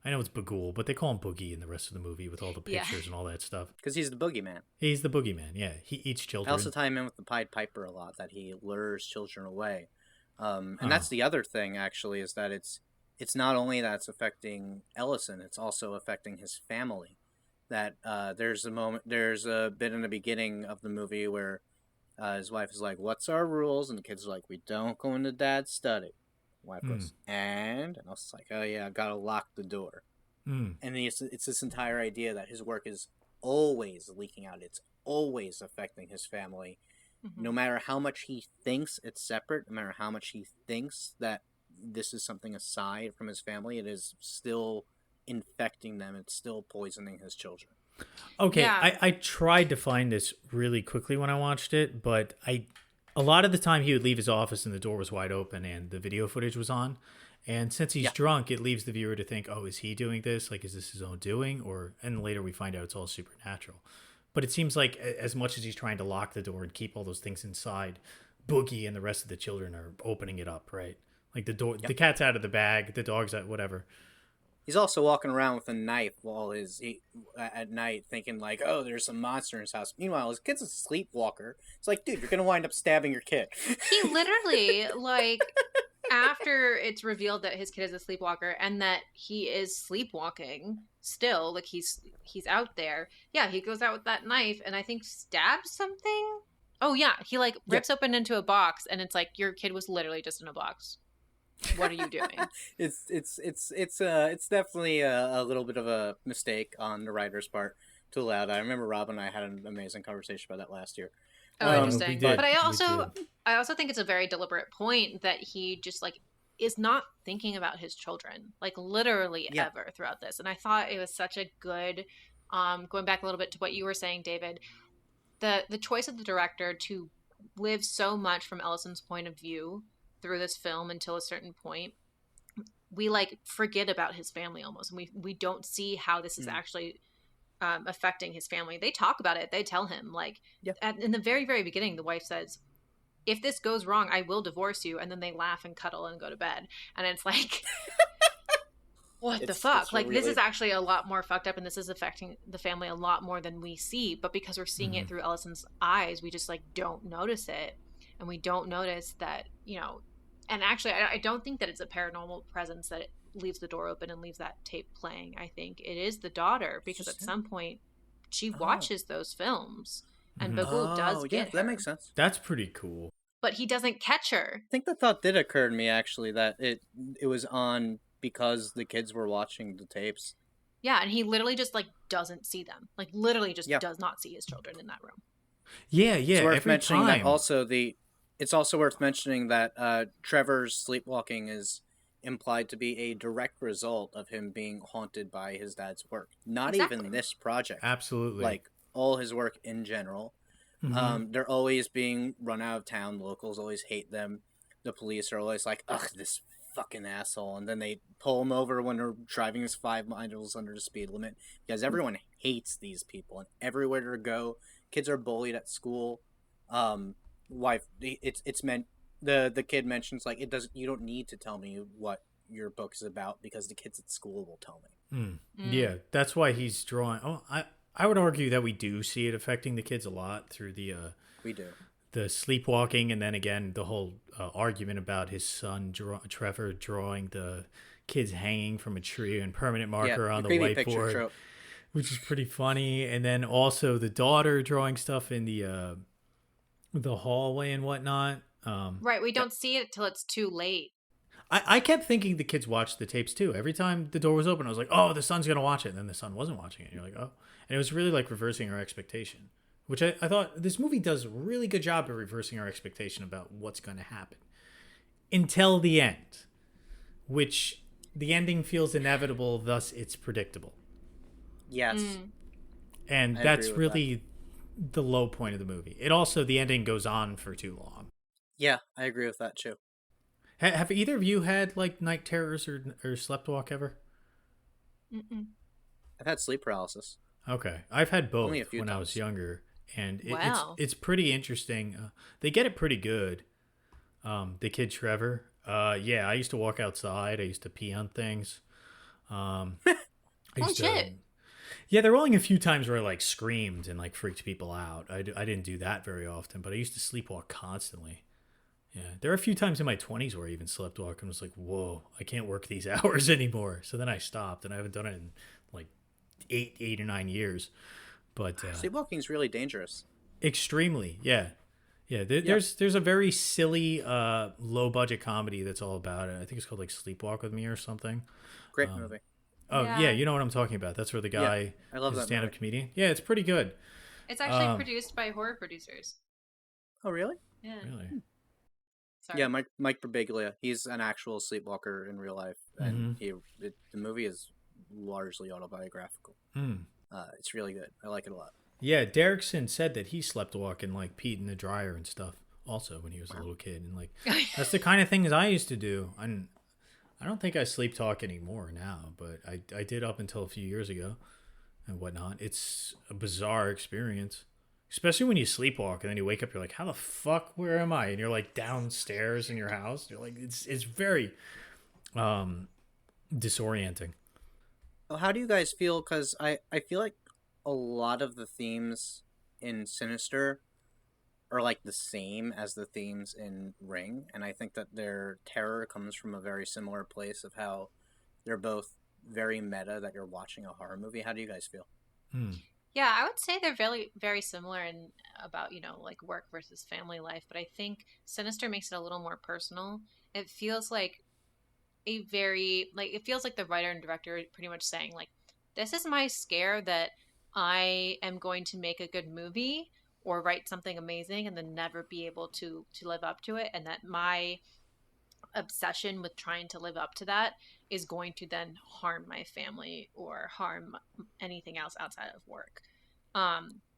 I know it's Bagul, but they call him Boogie in the rest of the movie with all the pictures and all that stuff. Because he's the boogeyman. He's the boogeyman, yeah. He eats children. I also tie him in with the Pied Piper a lot, that he lures children away. And that's the other thing, actually, is that it's not only that it's affecting Ellison, it's also affecting his family. That there's a bit in the beginning of the movie where his wife is like, "What's our rules?" And the kids are like, "We don't go into Dad's study." Wife goes, and I was like, oh yeah, I gotta lock the door. And it's this entire idea that his work is always leaking out. It's always affecting his family. Mm-hmm. No matter how much he thinks it's separate, no matter how much he thinks that this is something aside from his family, it is still infecting them. It's still poisoning his children. Okay, yeah. I tried to find this really quickly when I watched it, but a lot of the time he would leave his office and the door was wide open and the video footage was on. And since he's drunk, it leaves the viewer to think, oh, is he doing this? Like, is this his own doing? And later we find out it's all supernatural. But it seems like as much as he's trying to lock the door and keep all those things inside, Boogie and the rest of the children are opening it up, right? Like the door, the cat's out of the bag, the dog's out, whatever. He's also walking around with a knife at night, thinking like, "Oh, there's some monster in his house." Meanwhile, his kid's a sleepwalker. It's like, dude, you're gonna wind up stabbing your kid. He literally, like, after it's revealed that his kid is a sleepwalker and that he is sleepwalking still, like he's out there. Yeah, he goes out with that knife and I think stabs something. Oh yeah, he like rips open into a box and it's like your kid was literally just in a box. What are you doing? It's definitely a little bit of a mistake on the writer's part to allow that. I remember Rob and I had an amazing conversation about that last year. Oh, interesting. we did. But I also think it's a very deliberate point that he just like is not thinking about his children, like literally ever throughout this. And I thought it was such a good, going back a little bit to what you were saying, David, the choice of the director to live so much from Ellison's point of view through this film until a certain point, we like forget about his family almost, and we don't see how this is actually affecting his family. They talk about it. They tell him like in the very, very beginning, the wife says, if this goes wrong, I will divorce you. And then they laugh and cuddle and go to bed. And it's like, what the fuck? Like, this is actually a lot more fucked up, and this is affecting the family a lot more than we see. But because we're seeing it through Ellison's eyes, we just like don't notice it. And we don't notice that, you know, and actually I don't think that it's a paranormal presence that it leaves the door open and leaves that tape playing. I think it is the daughter, because at some point she watches those films and Bagul does get her. That makes sense. That's pretty cool. But he doesn't catch her. I think the thought did occur to me actually that it was on because the kids were watching the tapes. Yeah, and he literally just like doesn't see them. Like literally just does not see his children in that room. Yeah, It's worth every mentioning time. that also it's also worth mentioning that Trevor's sleepwalking is implied to be a direct result of him being haunted by his dad's work. Not even this project. Absolutely. Like all his work in general. They're always being run out of town. Locals always hate them. The police are always like, ugh, this fucking asshole. And then they pull him over when they're driving his 5 miles under the speed limit, because everyone hates these people. And everywhere they go, kids are bullied at school. It's meant, the kid mentions like, you don't need to tell me what your book is about because the kids at school will tell me. Yeah, that's why he's drawing. I would argue that we do see it affecting the kids a lot through we do the sleepwalking, and then again the whole argument about his son Trevor drawing the kids hanging from a tree and permanent marker on the whiteboard, which is pretty funny. And then also the daughter drawing stuff in the hallway and whatnot. Right, we don't see it till it's too late. I kept thinking the kids watched the tapes too. Every time the door was open, I was like, oh, the son's going to watch it. And then the son wasn't watching it. And you're like, oh. And it was really like reversing our expectation, which I thought this movie does a really good job of reversing our expectation about what's going to happen until the end, which the ending feels inevitable, thus it's predictable. Yes. And that's really the low point of the movie. It also, the ending goes on for too long. Yeah, I agree with that too. Have either of you had like night terrors or sleptwalk ever? I've had sleep paralysis. Okay, I've had both when I was younger, and it's pretty interesting. They get it pretty good. The kid Trevor, I used to walk outside. I used to pee on things. Shit. Yeah, there were only a few times where I like screamed and like freaked people out. I didn't do that very often, but I used to sleepwalk constantly. Yeah, there are a few times in my 20s where I even sleptwalk and was like, whoa, I can't work these hours anymore. So then I stopped, and I haven't done it in like 8 or 9 years. But sleepwalking is really dangerous. Extremely, yeah. There's a very silly low budget comedy that's all about it. I think it's called like Sleepwalk with Me or something. Great movie. Oh yeah, you know what I'm talking about. That's where the guy I love is a that stand-up movie. comedian. Yeah, it's pretty good. It's actually produced by horror producers. Oh really? Yeah. Really? Sorry. Yeah, Mike Birbiglia. He's an actual sleepwalker in real life, and the movie is largely autobiographical. It's really good. I like it a lot. Yeah, Derrickson said that he sleptwalked and like peed in the dryer and stuff also when he was a little kid, and like that's the kind of things I used to do. I don't think I sleep talk anymore now, but I did up until a few years ago and whatnot. It's a bizarre experience. Especially when you sleepwalk and then you wake up, you're like, how the fuck, where am I? And you're like downstairs in your house. You're like, it's very disorienting. How do you guys feel? Because I feel like a lot of the themes in Sinister are like the same as the themes in Ring, and I think that their terror comes from a very similar place of how they're both very meta, that you're watching a horror movie. How do you guys feel? Hmm. Yeah, I would say they're very, very similar in about, like work versus family life, but I think Sinister makes it a little more personal. It feels like it feels like the writer and director are pretty much saying, like, this is my scare that I am going to make a good movie or write something amazing and then never be able to live up to it, and that my obsession with trying to live up to that is going to then harm my family or harm anything else outside of work.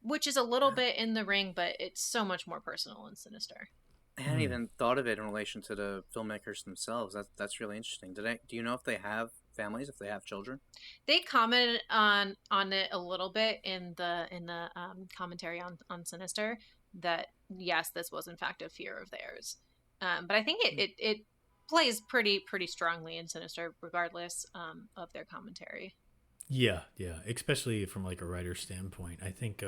Which is a little bit in the Ring, but it's so much more personal and sinister. I hadn't even thought of it in relation to the filmmakers themselves. That's really interesting. Do you know if they have families, if they have children? They commented on it a little bit in the commentary on Sinister, that yes, this was in fact a fear of theirs. But I think it plays pretty strongly in Sinister, regardless of their commentary. Yeah, especially from like a writer's standpoint. I think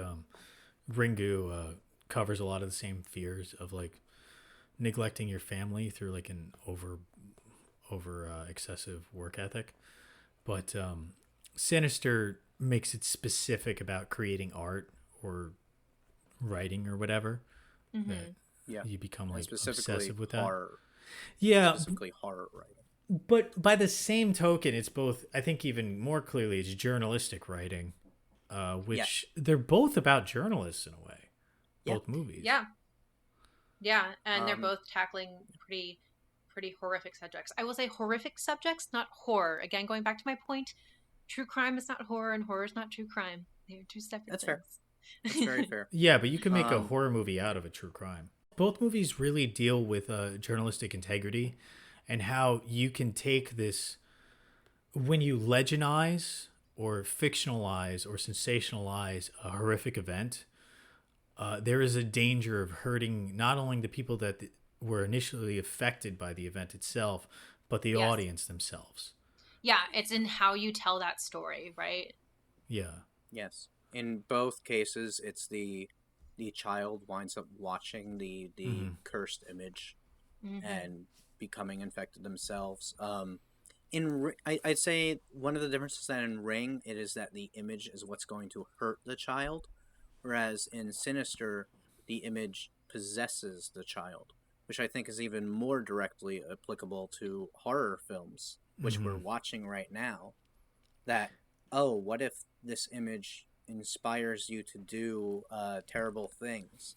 Ringu covers a lot of the same fears of like neglecting your family through like an over excessive work ethic. But Sinister makes it specific about creating art or writing or whatever. Mm-hmm. That Yeah, you become and like specifically obsessive with that. horror. Yeah, Specifically horror writing. but by the same token, it's both. I think even more clearly, it's journalistic writing, which they're both about journalists in a way. Yeah. Both movies. Yeah, and they're both tackling pretty horrific subjects. I will say horrific subjects, not horror. Again, going back to my point, true crime is not horror, and horror is not true crime. They are two separate That's things. fair. That's very fair. Yeah, but you can make a horror movie out of a true crime. Both movies really deal with journalistic integrity and how you can take this when you legenize or fictionalize or sensationalize a horrific event. There is a danger of hurting not only the people that were initially affected by the event itself, but the audience themselves. Yeah, it's in how you tell that story, right? Yeah. Yes. In both cases, it's the child winds up watching the cursed image and becoming infected themselves. I'd say one of the differences that in Ring, it is that the image is what's going to hurt the child, whereas in Sinister, the image possesses the child, which I think is even more directly applicable to horror films, which we're watching right now. That, what if this image inspires you to do terrible things?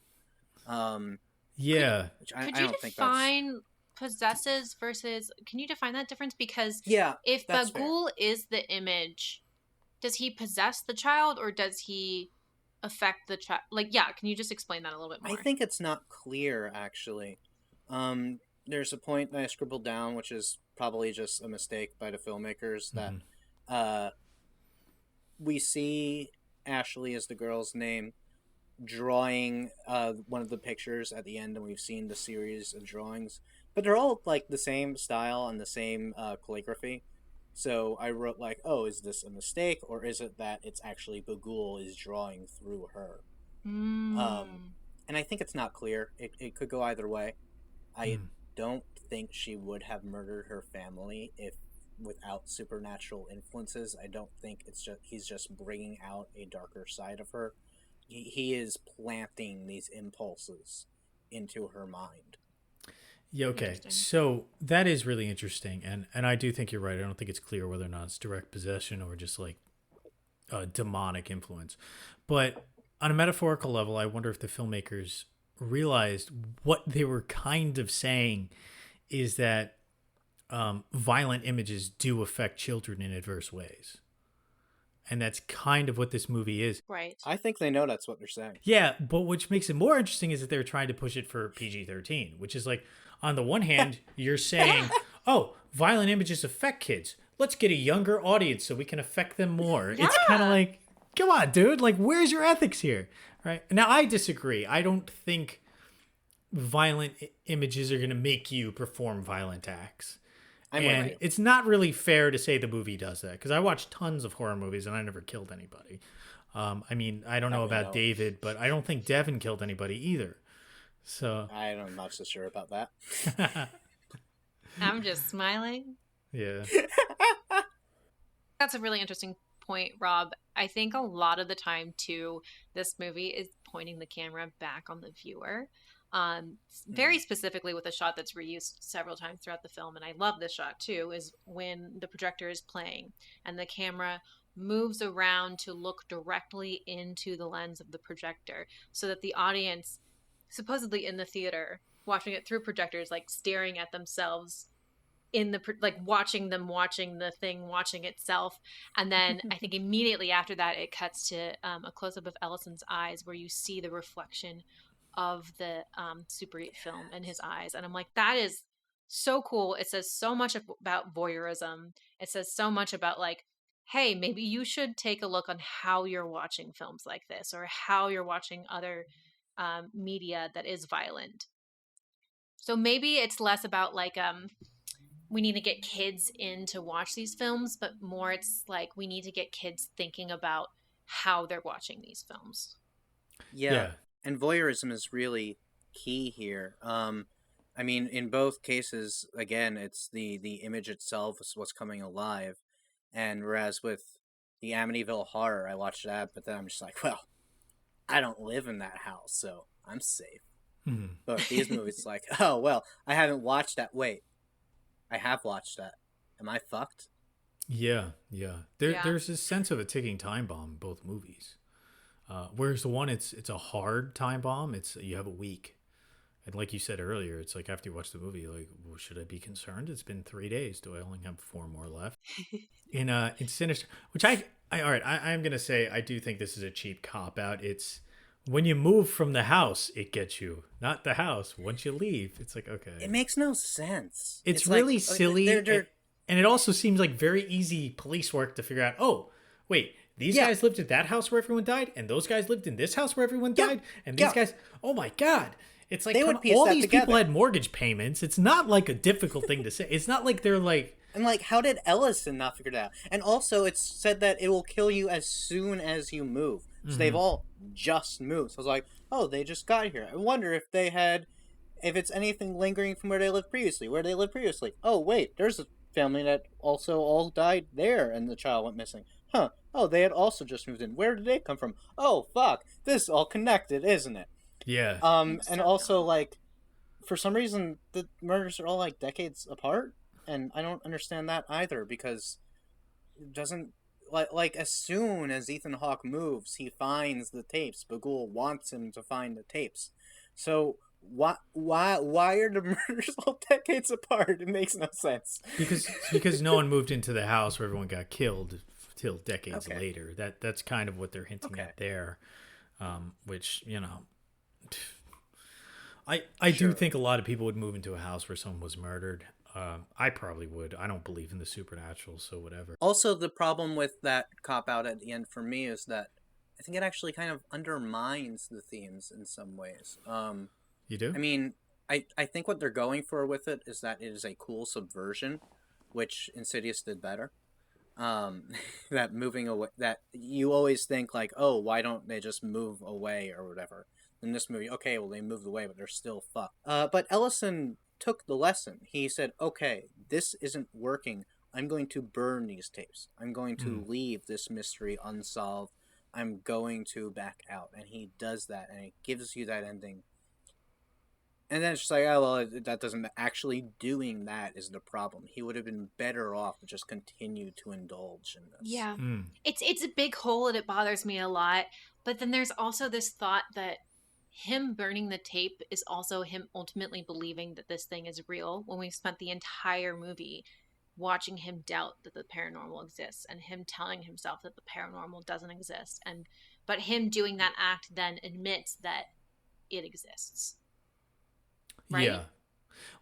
Yeah. Which Could I you don't think define possesses versus? Can you define that difference? Because Yeah, if that's Bagul is the image, does he possess the child or does he affect the child? Like, yeah, can you just explain that a little bit more? I think it's not clear, actually. There's a point that I scribbled down, which is probably just a mistake by the filmmakers, that we see Ashley, as the girl's name, drawing one of the pictures at the end, and we've seen the series of drawings, but they're all like the same style and the same calligraphy. So I wrote like, is this a mistake, or is it that it's actually Bagul is drawing through her? And I think it's not clear. It could go either way. I don't think she would have murdered her family if without supernatural influences. I don't think he's just bringing out a darker side of her. He is planting these impulses into her mind. Yeah, okay. So that is really interesting. And I do think you're right. I don't think it's clear whether or not it's direct possession or just like demonic influence. But on a metaphorical level, I wonder if the filmmakers realized what they were kind of saying is that violent images do affect children in adverse ways. And that's kind of what this movie is. Right. I think they know that's what they're saying. Yeah, but which makes it more interesting is that they're trying to push it for PG-13, which is like, on the one hand, you're saying, violent images affect kids. Let's get a younger audience so we can affect them more. Yeah. It's kind of like, come on, dude. Like, where's your ethics here? Right? Now, I disagree. I don't think violent images are going to make you perform violent acts. And with it's not really fair to say the movie does that, because I watch tons of horror movies and I never killed anybody. I mean, I don't know about David, but I don't think Devin killed anybody either. So I'm not so sure about that. I'm just smiling. Yeah. That's a really interesting point, Rob. I think a lot of the time, too, this movie is pointing the camera back on the viewer. Very specifically with a shot that's reused several times throughout the film, and I love this shot too, is when the projector is playing and the camera moves around to look directly into the lens of the projector, so that the audience, supposedly in the theater, watching it through projectors, like staring at themselves in the like watching the thing watching itself. And then I think immediately after that it cuts to a close-up of Ellison's eyes, where you see the reflection of the Super 8 film in his eyes, and I'm like, that is so cool. It says so much about voyeurism. It says so much about, like, hey, maybe you should take a look on how you're watching films like this, or how you're watching other media that is violent. So maybe it's less about like we need to get kids in to watch these films, but more it's like we need to get kids thinking about how they're watching these films. Yeah. And voyeurism is really key here. I mean, in both cases, again, it's the image itself is what's coming alive. And whereas with the Amityville Horror, I watched that, but then I'm just like, well, I don't live in that house, so I'm safe. Mm-hmm. But these movies, like, oh, well, I haven't watched that. Wait, I have watched that. Am I fucked? Yeah. There's this sense of a ticking time bomb in both movies. Whereas the one, it's a hard time bomb. It's you have a week, and like you said earlier, it's like after you watch the movie, like, well, should I be concerned? It's been 3 days. Do I only have 4 more left? In Sinister, which I'm gonna say I do think this is a cheap cop out. It's when you move from the house, it gets you, not the house. Once you leave, it's like, okay, it makes no sense. It's really like, silly, and it also seems like very easy police work to figure out. Oh, wait. These guys lived at that house where everyone died, and those guys lived in this house where everyone died, and these guys, oh my God. It's like, all these people had mortgage payments. It's not like a difficult thing to say. It's not like they're like... And like, how did Ellison not figure it out? And also, it's said that it will kill you as soon as you move. So they've all just moved. So I was like, oh, they just got here. I wonder if it's anything lingering from where they lived previously. Oh, wait, there's a family that also all died there, and the child went missing. Huh. Oh, they had also just moved in. Where did they come from? Oh, fuck. This is all connected, isn't it? Yeah. And also, like, for some reason, the murders are all, like, decades apart. And I don't understand that either, because it doesn't... Like, as soon as Ethan Hawke moves, he finds the tapes. Bagul wants him to find the tapes. So... Why are the murders all decades apart? It makes no sense. Because no one moved into the house where everyone got killed till decades later. That's kind of what they're hinting at there. Which, you know, I do think a lot of people would move into a house where someone was murdered. I probably would. I don't believe in the supernatural, so whatever. Also, the problem with that cop out at the end for me is that I think it actually kind of undermines the themes in some ways. You do? I mean, I think what they're going for with it is that it is a cool subversion, which Insidious did better. That moving away, that you always think like, oh, why don't they just move away or whatever? In this movie, okay, well, they moved away, but they're still fucked. But Ellison took the lesson. He said, okay, this isn't working. I'm going to burn these tapes. I'm going to leave this mystery unsolved. I'm going to back out. And he does that, and it gives you that ending. And then it's just like, oh, well, that doesn't... Actually doing that is the problem. He would have been better off to just continue to indulge in this. Yeah. It's a big hole, and it bothers me a lot. But then there's also this thought that him burning the tape is also him ultimately believing that this thing is real, when we've spent the entire movie watching him doubt that the paranormal exists, and him telling himself that the paranormal doesn't exist. But him doing that act then admits that it exists. Right? Yeah.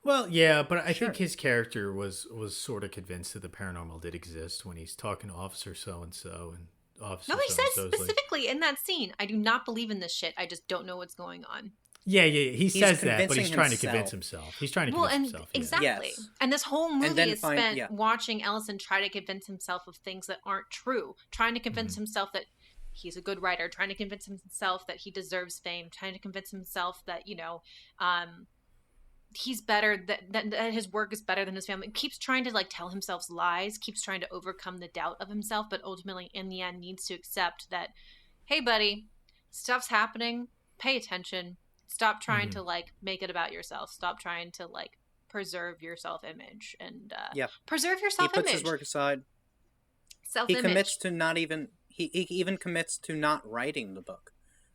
Well, yeah, but I think his character was sort of convinced that the paranormal did exist when he's talking to Officer So-and-so, and Officer No, he says So-and-so's specifically in that scene, I do not believe in this shit. I just don't know what's going on. He He's says that, but he's convincing trying to convince himself. himself. He's trying to Well, convince and himself. exactly. Yes. And this whole movie then is spent yeah. watching Ellison try to convince himself of things that aren't true, trying to convince himself that he's a good writer, trying to convince himself that he deserves fame, trying to convince himself that, he's better, that his work is better than his family. Keeps trying to like tell himself lies, keeps trying to overcome the doubt of himself, but ultimately in the end needs to accept that, hey buddy, stuff's happening, pay attention, stop trying to like make it about yourself, stop trying to like preserve your self-image and preserve your self-image. He puts his work aside. Self-image. He commits to not even he even commits to not writing the book,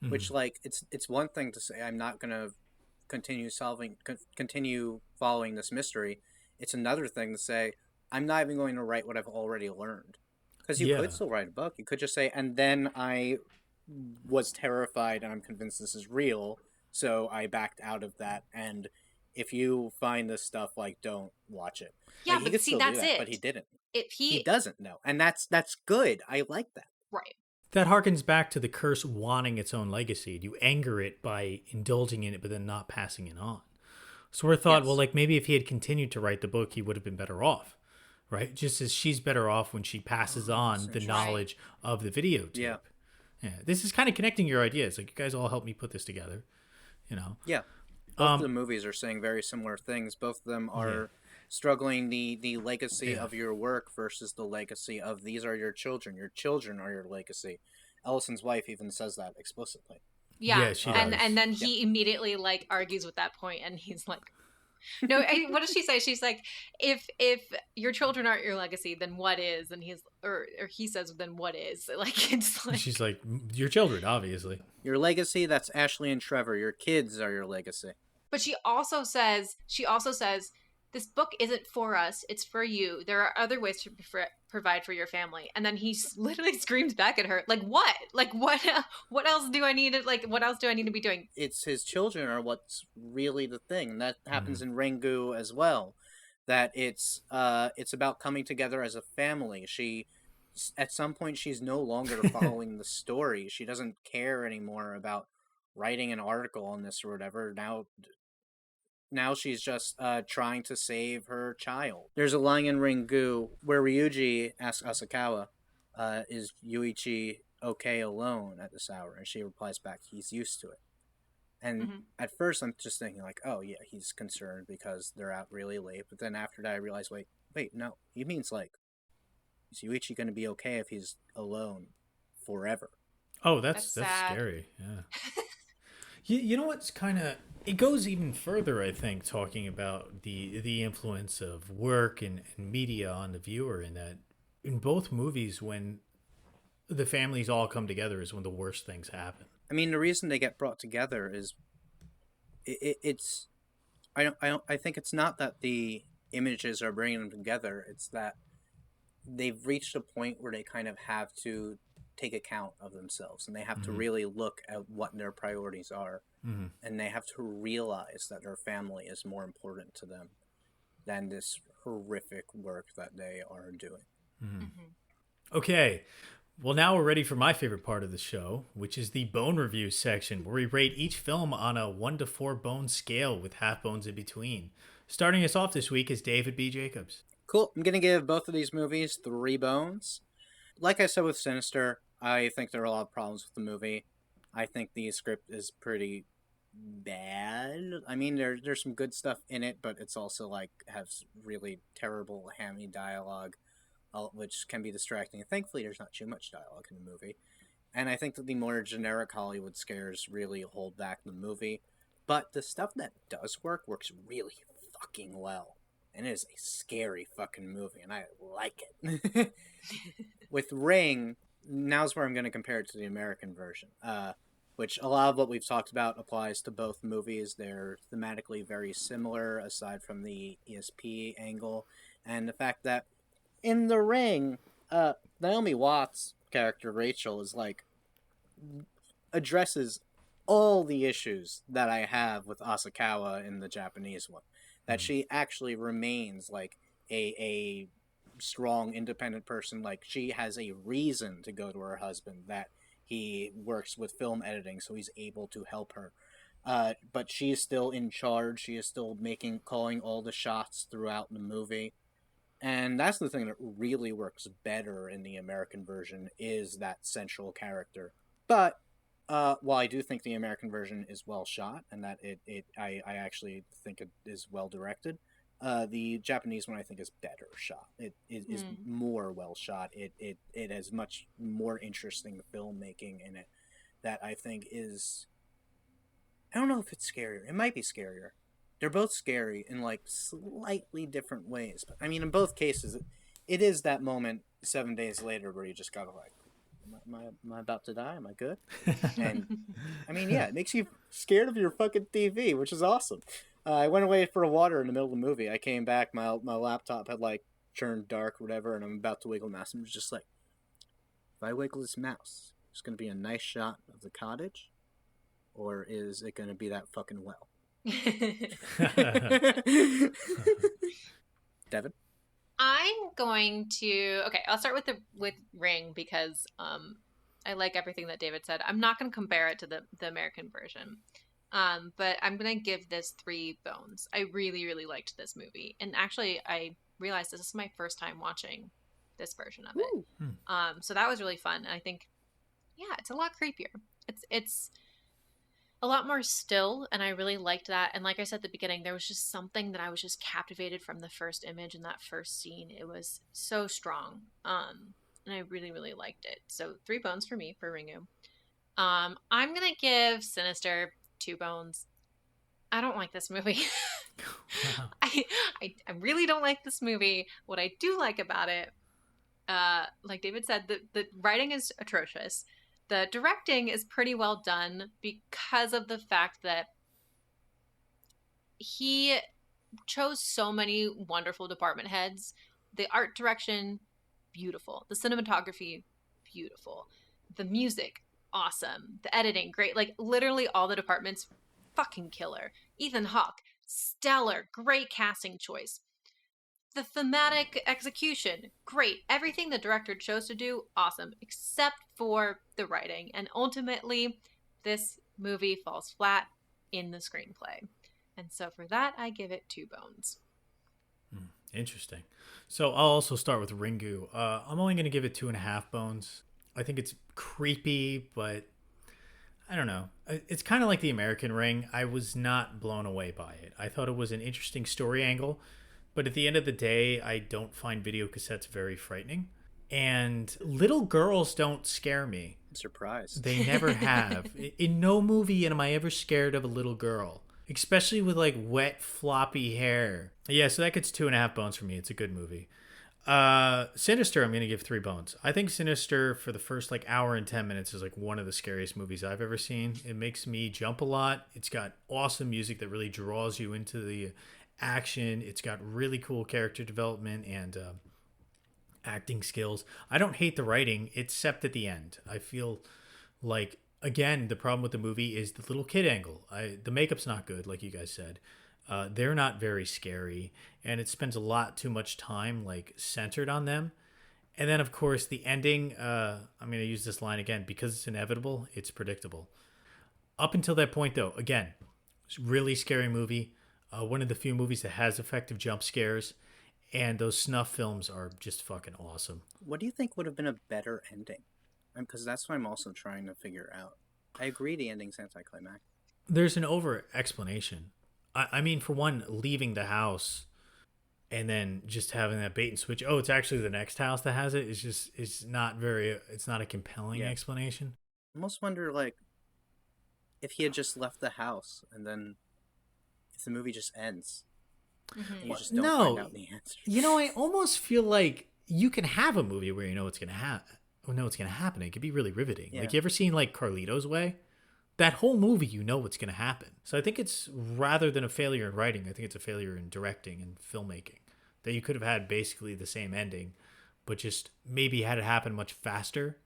which like it's one thing to say I'm not going to continue following this mystery. It's another thing to say I'm not even going to write what I've already learned, because you could still write a book. You could just say, and then I was terrified and I'm convinced this is real, so I backed out of that, and if you find this stuff, like, don't watch it. Yeah, like, but see, that's it. But he didn't. He doesn't know, and that's good. I like that. Right. That harkens back to the curse wanting its own legacy. You anger it by indulging in it, but then not passing it on. So we thought, well, like maybe if he had continued to write the book, he would have been better off, right? Just as she's better off when she passes on the knowledge of the videotape. Yeah. This is kind of connecting your ideas. Like, you guys all helped me put this together, Yeah. Both of the movies are saying very similar things. Both of them are struggling the legacy of your work versus the legacy of these are your children. Your children are your legacy. Ellison's wife even says that explicitly. Yeah, she and does. then he immediately like argues with that point, and he's like, "No, what does she say? She's like, if your children aren't your legacy, then what is?" And he's or he says, "Then what is?" Like, it's like she's like, your children, obviously. Your legacy, that's Ashley and Trevor. Your kids are your legacy. But she also says, this book isn't for us, it's for you. There are other ways to provide for your family. And then he literally screams back at her, like, what? Like, what else do I need to, like, what else do I need to be doing? It's his children are what's really the thing. And that happens in Ringu as well. That it's about coming together as a family. At some point, she's no longer following the story. She doesn't care anymore about writing an article on this or whatever. Now she's just trying to save her child. There's a line in Ringu where Ryuji asks Asakawa, is Yuichi okay alone at this hour? And she replies back, he's used to it. And at first I'm just thinking like, oh yeah, he's concerned because they're out really late. But then after that I realized, wait, no. He means like, is Yuichi going to be okay if he's alone forever? Oh, that's scary. Yeah. You know what's kind of... It goes even further, I think, talking about the influence of work and media on the viewer, in that in both movies, when the families all come together is when the worst things happen. I mean, the reason they get brought together is I think it's not that the images are bringing them together. It's that they've reached a point where they kind of have to take account of themselves, and they have to really look at what their priorities are, and they have to realize that their family is more important to them than this horrific work that they are doing. Okay, well, now we're ready for my favorite part of the show, which is the bone review section, where we rate each film on a 1 to 4 bone scale with half bones in between. Starting us off this week is David B. Jacobs. Cool. I'm gonna give both of these movies 3 bones. Like I said with Sinister, I think there are a lot of problems with the movie. I think the script is pretty bad. I mean, there's some good stuff in it, but it's also like has really terrible hammy dialogue, which can be distracting. Thankfully, there's not too much dialogue in the movie. And I think that the more generic Hollywood scares really hold back the movie. But the stuff that does works really fucking well. And it is a scary fucking movie, and I like it. With Ring, now's where I'm going to compare it to the American version, which a lot of what we've talked about applies to both movies. They're thematically very similar, aside from the ESP angle, and the fact that in The Ring, Naomi Watts' character, Rachel, is like, addresses all the issues that I have with Asakawa in the Japanese one. That she actually remains like a strong, independent person. Like, she has a reason to go to her husband, that he works with film editing, so he's able to help her. But she is still in charge. She is still calling all the shots throughout the movie. And that's the thing that really works better in the American version, is that central character. But while I do think the American version is well shot, and that I actually think it is well directed, the Japanese one I think is better shot. It is more well shot. It has much more interesting filmmaking in it that I think is... I don't know if it's scarier. It might be scarier. They're both scary in like slightly different ways. But I mean, in both cases, it is that moment 7 days later where you just gotta like, am I about to die? Am I good? And I mean, yeah, it makes you scared of your fucking TV, which is awesome. I went away for a water in the middle of the movie. I came back, my laptop had like turned dark or whatever, and I'm about to wiggle the mouse. I'm just like, if I wiggle this mouse, it's gonna be a nice shot of the cottage, or is it gonna be that fucking well? Devin? I'm going to... Okay, I'll start with Ring because I like everything that David said. I'm not going to compare it to the American version. But I'm going to give this 3 bones. I really, really liked this movie. And actually, I realized this is my first time watching this version of it. So that was really fun. And I think, yeah, it's a lot creepier. It's a lot more still, and I really liked that. And like I said at the beginning, there was just something that I was just captivated from the first image and that first scene. It was so strong, and I really, really liked it. So 3 bones for me for Ringu. I'm gonna give Sinister 2 bones. I don't like this movie. Wow. I really don't like this movie. What I do like about it, like David said, the writing is atrocious. The directing is pretty well done because of the fact that he chose so many wonderful department heads. The art direction, beautiful. The cinematography, beautiful. The music, awesome. The editing, great. Like literally all the departments, fucking killer. Ethan Hawke, stellar. Great casting choice. The thematic execution, great. Everything the director chose to do, awesome, except for the writing. And ultimately, this movie falls flat in the screenplay. And so for that, I give it 2 bones. Interesting. So I'll also start with Ringu. I'm only going to give it 2.5 bones. I think it's creepy, but I don't know. It's kind of like the American Ring. I was not blown away by it. I thought it was an interesting story angle. But at the end of the day, I don't find video cassettes very frightening. And little girls don't scare me. I'm surprised. They never have. In no movie am I ever scared of a little girl. Especially with like wet, floppy hair. Yeah, so that gets 2.5 bones for me. It's a good movie. Sinister, I'm going to give 3 bones. I think Sinister for the first like hour and 10 minutes is like one of the scariest movies I've ever seen. It makes me jump a lot. It's got awesome music that really draws you into the action. It's got really cool character development and acting skills. I don't hate the writing, except at the end. I feel like, again, the problem with the movie is the little kid angle. The makeup's not good, like you guys said. They're not very scary, and it spends a lot too much time like centered on them. And then, of course, the ending, I'm going to use this line again, because it's inevitable, it's predictable. Up until that point, though, again, it's a really scary movie. One of the few movies that has effective jump scares, and those snuff films are just fucking awesome. What do you think would have been a better ending? Because that's what I'm also trying to figure out. I agree the ending's anticlimactic. There's an over explanation. I mean, for one, leaving the house and then just having that bait and switch. Oh, it's actually the next house that has it. It's not a compelling explanation. I almost wonder, like, if he had just left the house and then if the movie just ends. And you just don't find out the answer. You know, I almost feel like you can have a movie where you know what's going to happen. It could be really riveting. Yeah. Like, you ever seen, like, Carlito's Way? That whole movie, you know what's going to happen. So I think it's, rather than a failure in writing, I think it's a failure in directing and filmmaking. That you could have had basically the same ending, but just maybe had it happen much faster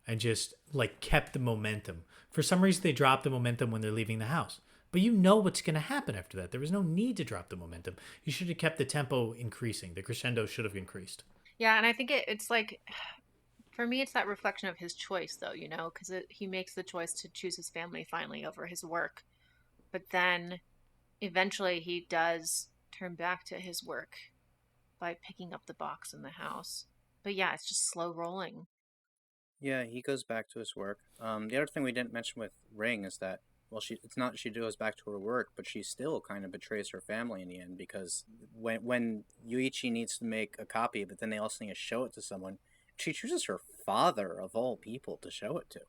and just, like, kept the momentum. For some reason, they dropped the momentum when they're leaving the house. But you know what's going to happen after that. There was no need to drop the momentum. You should have kept the tempo increasing. The crescendo should have increased. Yeah, and I think it's like, for me, it's that reflection of his choice, though, you know, because he makes the choice to choose his family finally over his work. But then eventually he does turn back to his work by picking up the box in the house. But yeah, it's just slow rolling. Yeah, he goes back to his work. The other thing we didn't mention with Ring is that, well, it's not she goes back to her work, but she still kind of betrays her family in the end, because when Yuichi needs to make a copy, but then they also need to show it to someone, she chooses her father of all people to show it to.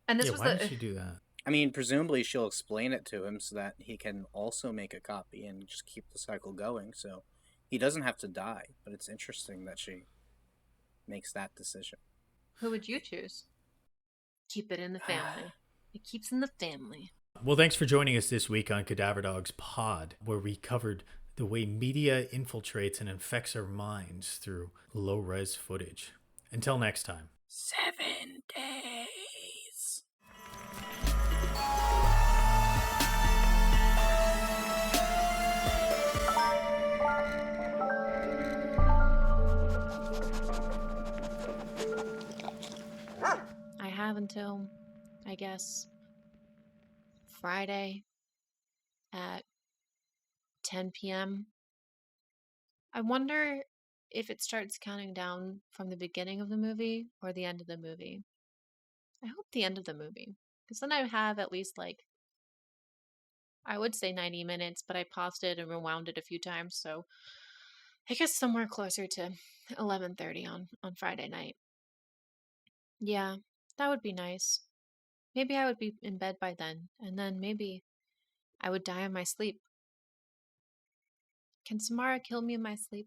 And this Yeah, was why did she do that? I mean, presumably she'll explain it to him so that he can also make a copy and just keep the cycle going, so he doesn't have to die. But it's interesting that she makes that decision. Who would you choose? Keep it in the family. It keeps in the family. Well, thanks for joining us this week on Cadaver Dogs Pod, where we covered the way media infiltrates and infects our minds through low-res footage. Until next time. 7 days. I have until, I guess, Friday at 10 p.m. I wonder if it starts counting down from the beginning of the movie or the end of the movie. I hope the end of the movie, because then I have at least, like, I would say 90 minutes, but I paused it and rewound it a few times, so I guess somewhere closer to 11:30 on Friday night. Yeah, that would be nice. Maybe I would be in bed by then, and then maybe I would die in my sleep. Can Samara kill me in my sleep?